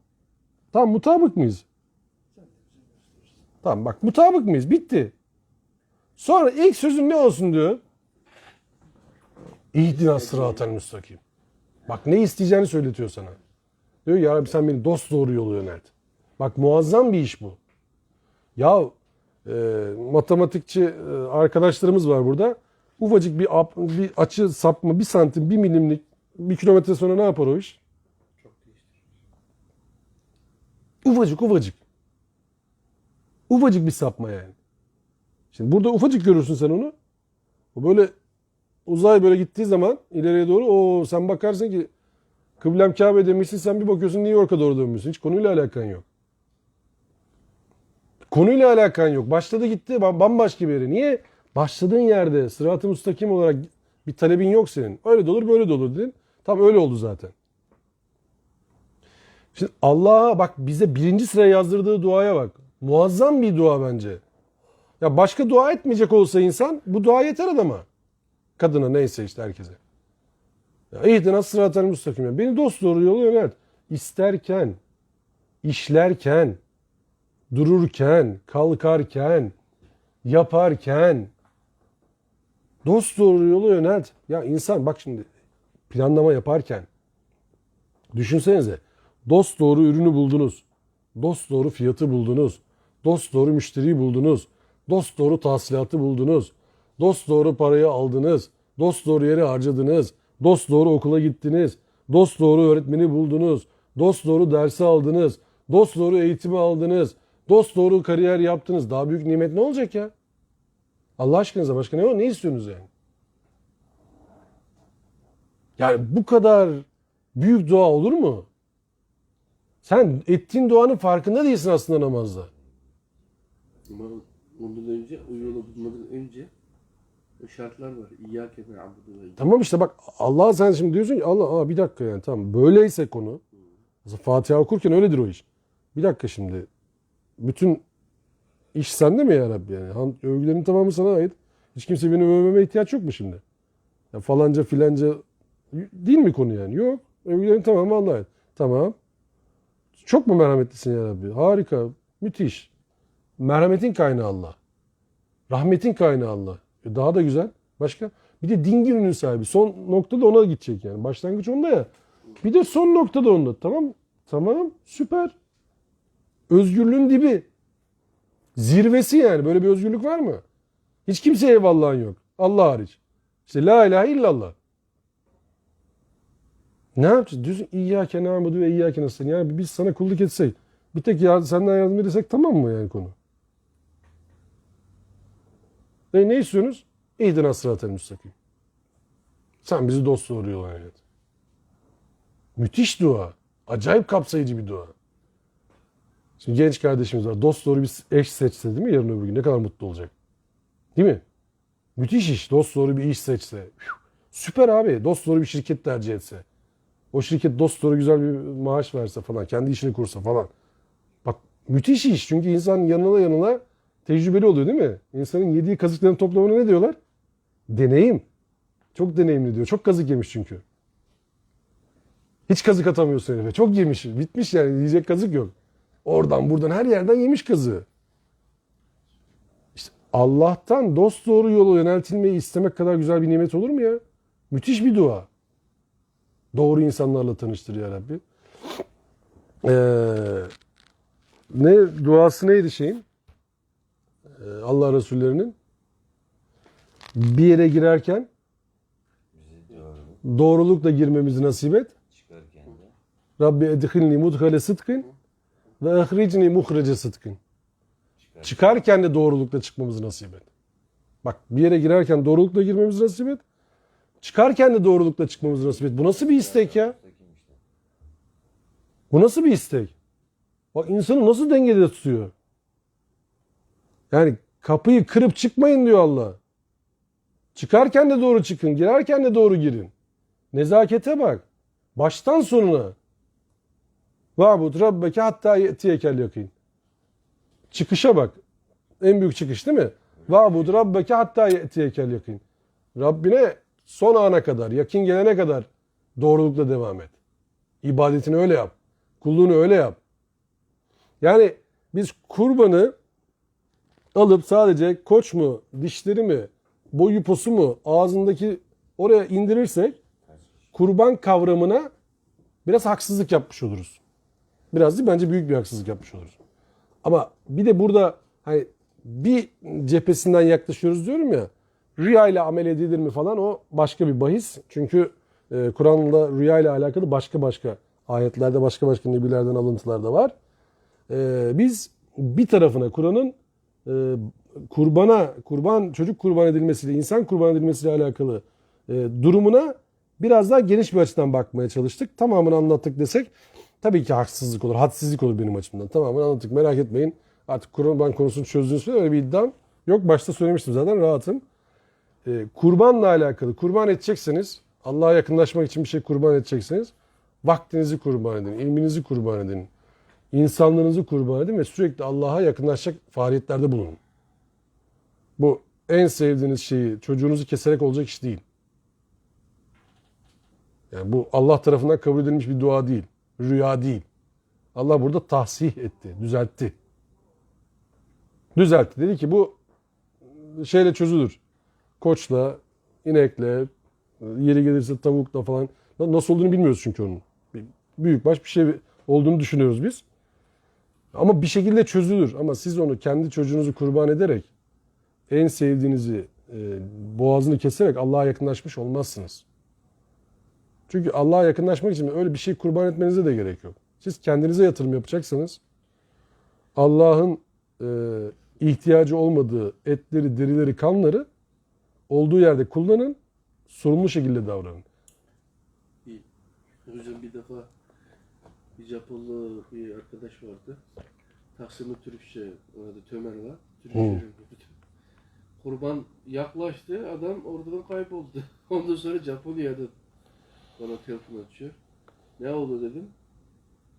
Tamam, mutabık mıyız? Tamam bak, mutabık mıyız? Bitti. Sonra ilk sözün ne olsun diyor? İhdina sıratel müstakim. Bak ne isteyeceğini söyletiyor sana. Diyor ya Rabbi sen beni dosdoğru yolu yönelt. Bak muazzam bir iş bu. Ya matematikçi arkadaşlarımız var burada. Ufacık bir açı sapma, 1 santim, 1 milimlik, 1 kilometre sonra ne yapar o iş? Çok değiştir. Ufacık ufacık. Ufacık bir sapma yani. Şimdi burada ufacık görürsün sen onu. O böyle uzay böyle gittiği zaman ileriye doğru sen bakarsın ki kıblem Kabe demişsin, sen bir bakıyorsun New York'a doğru dönmüşsün. Hiç konuyla alakan yok. Konuyla alakan yok. Başladı gitti bambaşka bir yere. Niye? Başladığın yerde sırat-ı müstakim olarak bir talebin yok senin. Öyle de olur böyle de olur dedin. Tam öyle oldu zaten. Şimdi Allah'a bak, bize 1. sıraya yazdırdığı duaya bak. Muazzam bir dua bence. Ya başka dua etmeyecek olsa insan bu dua yeter adama. Kadına neyse işte herkese. Ya İhdina sıratel müstakim. Ya beni dosdoğru yola yönelt. İsterken, işlerken, dururken, kalkarken, yaparken dosdoğru yola yönelt. Ya insan bak şimdi planlama yaparken düşünsenize, dosdoğru ürünü buldunuz. Dosdoğru fiyatı buldunuz. Dosdoğru müşteriyi buldunuz. Dosdoğru tahsilatı buldunuz. Dosdoğru parayı aldınız. Dosdoğru yere harcadınız. Dosdoğru okula gittiniz. Dosdoğru öğretmeni buldunuz. Dosdoğru dersi aldınız. Dosdoğru eğitimi aldınız. Dosdoğru kariyer yaptınız. Daha büyük nimet ne olacak ya? Allah aşkınıza başka ne var? Ne istiyorsunuz yani? Yani bu kadar büyük dua olur mu? Sen ettiğin duanın farkında değilsin aslında namazda. Ama ondan önce, o yolu bulmadan önce o şartlar var. İyyâke na'budu ve İyyâke. Tamam işte bak, Allah'a sen şimdi diyorsun ki Allah bir dakika yani tamam böyleyse konu. Mesela Fatiha okurken öyledir o iş. Bir dakika şimdi. Bütün iş sende mi ya Rabbi yani? Övgülerin tamamı sana ait. Hiç kimse beni övmeme ihtiyaç yok mu şimdi? Ya falanca filanca değil mi konu yani? Yok. Övgülerin tamamı Allah'a ait. Tamam. Çok mu merhametlisin ya Rabbi? Harika. Müthiş. Merhametin kaynağı Allah. Rahmetin kaynağı Allah. Daha da güzel. Başka? Bir de din gününün sahibi. Son noktada ona gidecek yani. Başlangıç onda ya. Bir de son noktada onda. Tamam. Tamam. Süper. Özgürlüğün dibi. Zirvesi yani. Böyle bir özgürlük var mı? Hiç kimseye eyvallahın yok. Allah hariç. İşte la ilahe illallah. Ne yapacağız? Diyorsun İyyâke na'budu ve İyyâke nestaîn. Yani biz sana kulluk etsek, bir tek senden yardım etsek tamam mı yani konu? Ne istiyorsunuz? İhdina sıratel müstakim. Sen bizi dosdoğru yola yönet. Müthiş dua. Acayip kapsayıcı bir dua. Şimdi genç kardeşimiz var. Dosdoğru bir eş seçse değil mi yarın öbür gün? Ne kadar mutlu olacak. Değil mi? Müthiş iş. Dosdoğru bir iş seçse. Süper abi. Dosdoğru bir şirket tercih etse. O şirket dosdoğru güzel bir maaş verse falan. Kendi işini kursa falan. Bak müthiş iş. Çünkü insan yanıla tecrübeli oluyor değil mi? İnsanın yediği kazıkların toplamına ne diyorlar? Deneyim. Çok deneyimli diyor. Çok kazık yemiş çünkü. Hiç kazık atamıyorsun herife. Çok yemiş. Bitmiş yani. Yiyecek kazık yok. Oradan buradan her yerden yemiş kazığı. İşte Allah'tan dosdoğru yola yöneltilmeyi istemek kadar güzel bir nimet olur mu ya? Müthiş bir dua. Doğru insanlarla tanıştır ya Rabbi. Ne duası neydi şeyin? Allah Resullerinin bir yere girerken Bizi doğru doğrulukla girmemizi nasip et. çıkarken de Rabbi edhilni mudhale sıdkın ve ahricni muhrece sıdkın. Çıkarken de doğrulukla çıkmamızı nasip et. Bak bir yere girerken doğrulukla girmemizi nasip et. Çıkarken de doğrulukla çıkmamızı nasip et. Bu nasıl bir istek ya? müstakim işte. Bu nasıl bir istek? Bak insanı nasıl dengede tutuyor? Yani kapıyı kırıp çıkmayın diyor Allah. Çıkarken de doğru çıkın, girerken de doğru girin. Nezakete bak. Baştan sonuna. Va'bud rabbeke hatta ye'tiyekel yakin. Çıkışa bak. En büyük çıkış değil mi? Va'bud rabbeke hatta ye'tiyekel yakin. Rabbine son ana kadar, yakin gelene kadar doğrulukla devam et. İbadetini öyle yap. Kulluğunu öyle yap. Yani biz kurbanı alıp sadece koç mu, dişleri mi, boyu posu mu, ağzındaki oraya indirirsek kurban kavramına biraz haksızlık yapmış oluruz. Biraz değil, bence büyük bir haksızlık yapmış oluruz. Ama bir de burada hani bir cephesinden yaklaşıyoruz diyorum ya, rüya ile amel edilir mi falan, o başka bir bahis. Çünkü Kur'an'da rüya ile alakalı başka ayetlerde, başka nebilerden alıntılar da var. Biz bir tarafına Kur'an'ın çocuk kurban edilmesiyle, insan kurban edilmesiyle alakalı durumuna biraz daha geniş bir açıdan bakmaya çalıştık. Tamamını anlattık desek tabii ki haksızlık olur, hadsizlik olur benim açımdan. Tamamını anlattık, merak etmeyin. Artık kurban konusunu çözdüğünüz süre öyle bir iddiam yok. Başta söylemiştim zaten, rahatım. Kurbanla alakalı, kurban edecekseniz, Allah'a yakınlaşmak için bir şey kurban edecekseniz vaktinizi kurban edin, ilminizi kurban edin, insanlığınızı kurban edin ve sürekli Allah'a yakınlaşacak faaliyetlerde bulunun. Bu en sevdiğiniz şeyi çocuğunuzu keserek olacak iş değil. Yani bu Allah tarafından kabul edilmiş bir dua değil, rüya değil. Allah burada tahsih etti, düzeltti. Düzeltti. Dedi ki bu şeyle çözülür. Koçla, inekle, yeri gelirse tavukla falan. Nasıl olduğunu bilmiyoruz çünkü onun. Büyükbaş bir şey olduğunu düşünüyoruz biz. Ama bir şekilde çözülür. Ama siz onu kendi çocuğunuzu kurban ederek, en sevdiğinizi boğazını keserek Allah'a yakınlaşmış olmazsınız. Çünkü Allah'a yakınlaşmak için öyle bir şey kurban etmenize de gerek yok. Siz kendinize yatırım yapacaksanız Allah'ın ihtiyacı olmadığı etleri, derileri, kanları olduğu yerde kullanın, sorumlu şekilde davranın. Hocam bir defa bir Japonlu bir arkadaş vardı. Taksim'de Türkçe orada Tömer var. Türkçe kurban yaklaştı, adam oradan kayboldu. Ondan sonra Japonya'da bana telefon açıyor. Ne oldu dedim.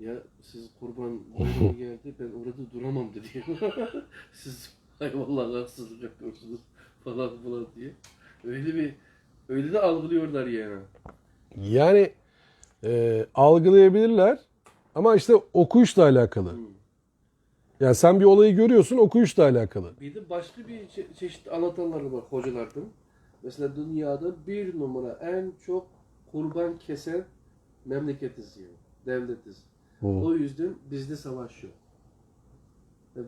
Ya siz kurban böyle geldi, ben orada duramam dedi. Siz hayvanlarla haksızlık yapıyorsunuz falan diye. Öyle de algılıyorlar yani. Yani algılayabilirler ama işte okuyuşla alakalı. Yani sen bir olayı görüyorsun, okuyuşla alakalı. Bir de başka bir çeşit anlatanlar var hocalardan. Mesela dünyada bir numara en çok kurban kesen memleketiz yani. Devletiz. O yüzden bizde savaş yok.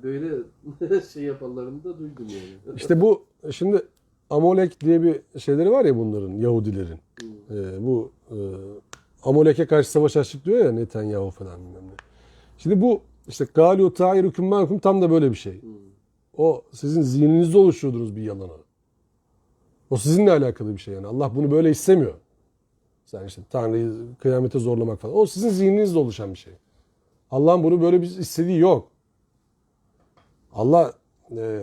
Böyle şey yapanlarını da duydum yani. İşte bu şimdi Amolek diye bir şeyleri var ya bunların, Yahudilerin. Bu Amolek'e karşı savaş açtık diyor ya Netanyahu falan bilmem ne. Şimdi bu işte Galu ta'irukum ma'akum tam da böyle bir şey. O sizin zihninizde oluşturdunuz bir yalana. O sizinle alakalı bir şey yani. Allah bunu böyle istemiyor. Sen işte Tanrı'yı kıyamete zorlamak falan. O sizin zihninizde oluşan bir şey. Allah'ın bunu böyle bir istediği yok. Allah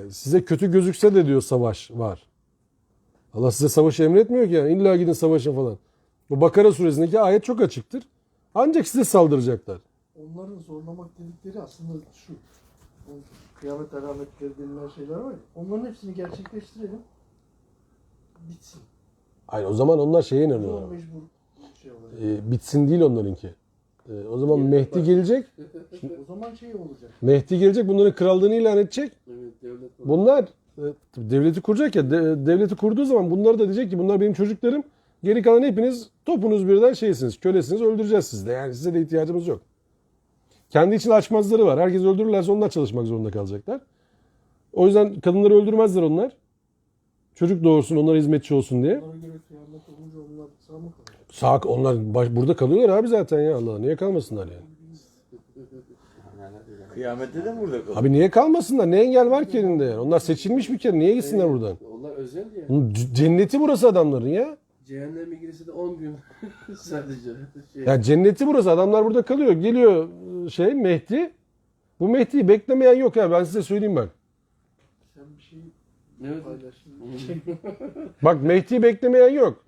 size kötü gözükse de diyor savaş var. Allah size savaşı emretmiyor ki yani. İlla gidin savaşın falan. Bu Bakara suresindeki ayet çok açıktır. Ancak size saldıracaklar. Onların zorlamak dedikleri aslında şu. O kıyamet alametleri denilen şeyler var ya. Onların hepsini gerçekleştirelim. Bitsin. Hayır, o zaman onlar şeye O inanıyorlar. zaman mecbur şey olacak. Bitsin değil onlarınki. O zaman Mehdi gelecek. O zaman şey olacak. Mehdi gelecek, bunların krallığını ilan edecek. Evet, devlet var. Bunlar devleti kuracak ya. Devleti kurduğu zaman bunları da diyecek ki bunlar benim çocuklarım. Geri kalan hepiniz topunuz birden şeysiniz, kölesiniz, öldüreceğiz sizi de. Yani size de ihtiyacımız yok. Kendi için açmazları var. Herkes öldürürlerse onlar çalışmak zorunda kalacaklar. O yüzden kadınları öldürmezler onlar. Çocuk doğursun, onlara hizmetçi olsun diye. Onlara göre kıyamet olunca onlar sağ mı kalacak? Sağ, onlar burada kalıyorlar abi zaten ya Allah. Niye kalmasınlar yani? Kıyamette de mi burada kalıyor? Abi niye kalmasınlar? Ne engel var ki elinde yani? Onlar seçilmiş bir kere. Niye gitsinler buradan? Onlar özel yani. Cenneti burası adamların ya. Cehennem ilgisi de 10 gün sadece. Ya cenneti burası. Adamlar burada kalıyor. Geliyor Mehdi. Bu Mehdi'yi beklemeyen yok ya. Ben size söyleyeyim bak. Sen bir şey Evet. paylaştın. Bak Mehdi'yi beklemeyen yok.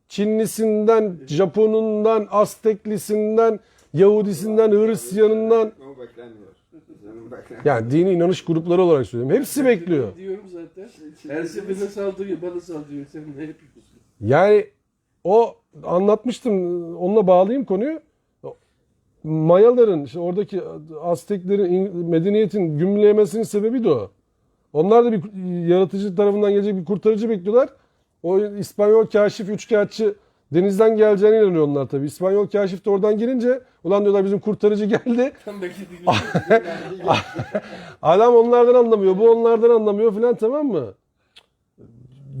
Çinlisinden, Japonundan, Azteklisinden, Yahudisinden, Hristiyanından. O bekleniyor. Bizim bekleniyor. Yani dini inanış grupları olarak söylüyorum. Hepsi bekliyor. Diyorum zaten. Her seferinde saldırıyor, bana saldırıyor. Sen ne yapıyorsun? Yani o anlatmıştım. Onunla bağlayayım konuyu. Mayaların, işte oradaki Azteklerin medeniyetin gümleyemesinin sebebi de o. Onlar da bir yaratıcı tarafından gelecek bir kurtarıcı bekliyorlar. O İspanyol kaşif, üçkağıtçı denizden geleceğine inanıyor onlar tabii. İspanyol kaşif de oradan girince ulan diyorlar bizim kurtarıcı geldi. Tam beklediğim Adam onlardan anlamıyor, bu onlardan anlamıyor filan, tamam mı?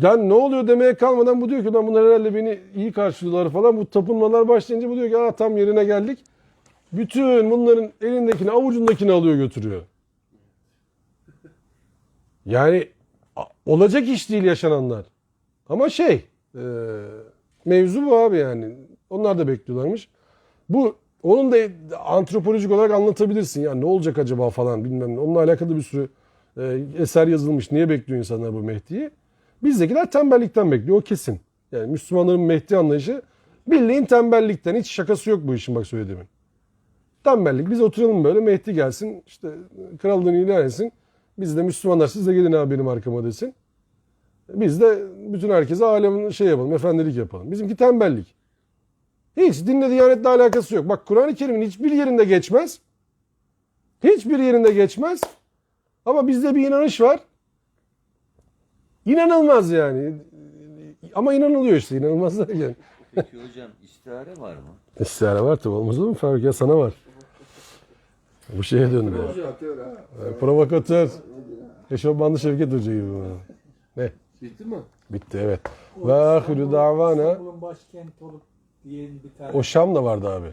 Yani ne oluyor demeye kalmadan bu diyor ki lan bunlar herhalde beni iyi karşılıyorlar falan. Bu tapınmalar başlayınca bu diyor ki tam yerine geldik. Bütün bunların elindekini, avucundakini alıyor götürüyor. Yani olacak iş değil yaşananlar. Ama mevzu bu abi yani. Onlar da bekliyorlarmış. Bu onun da antropolojik olarak anlatabilirsin. Yani ne olacak acaba falan bilmem ne. Onunla alakalı bir sürü eser yazılmış. Niye bekliyor insanlar bu Mehdi'yi? Bizdekiler tembellikten bekliyor. O kesin. Yani Müslümanların Mehdi anlayışı bildiğin tembellikten. Hiç şakası yok bu işin bak söylediğimin. Tembellik. Biz oturalım böyle Mehdi gelsin. İşte krallığını ilan etsin. Biz de Müslümanlar siz de gelin abi benim arkama desin. Biz de bütün herkese alemin yapalım. Efendilik yapalım. Bizimki tembellik. Hiç dinle diyanetle alakası yok. Bak Kur'an-ı Kerim'in hiçbir yerinde geçmez. Hiçbir yerinde geçmez. Ama bizde bir inanış var. İnanılmaz yani. Ama inanılıyor işte. İnanılmaz derken. Peki hocam istihare var mı? İstihare var tabi. Olmaz olur mu? Faruk ya sana var. Bu şeye döndü. Atıyor ha. Provokatör. Eşofmanlı Şevket Hoca gibi. Ne? Bitti mi? Bitti evet. Ve ahiru davana. İstanbul'un başkenti olup diyen bir tane O Şam da vardı abi.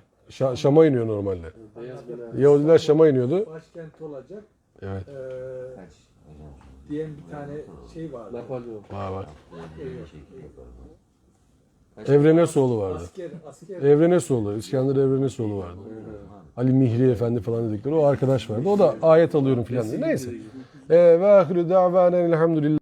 Şam'a iniyor normalde. Beyaz bela. Yahudiler Şam'a iniyordu. başkent olacak Evet. Kaç? Hocam. diyen bir tane şey vardı. Napolyon. Var. Böyle şekilde yapalım. Kaç- Evrenesoğlu vardı. Asker Evrenesoğlu. İskender Evrenesoğlu vardı. Ali Mihri Efendi falan dedikleri o arkadaş vardı. O da ayet alıyorum filan dedi. Neyse. Ve ahiru davana elhamdülillah.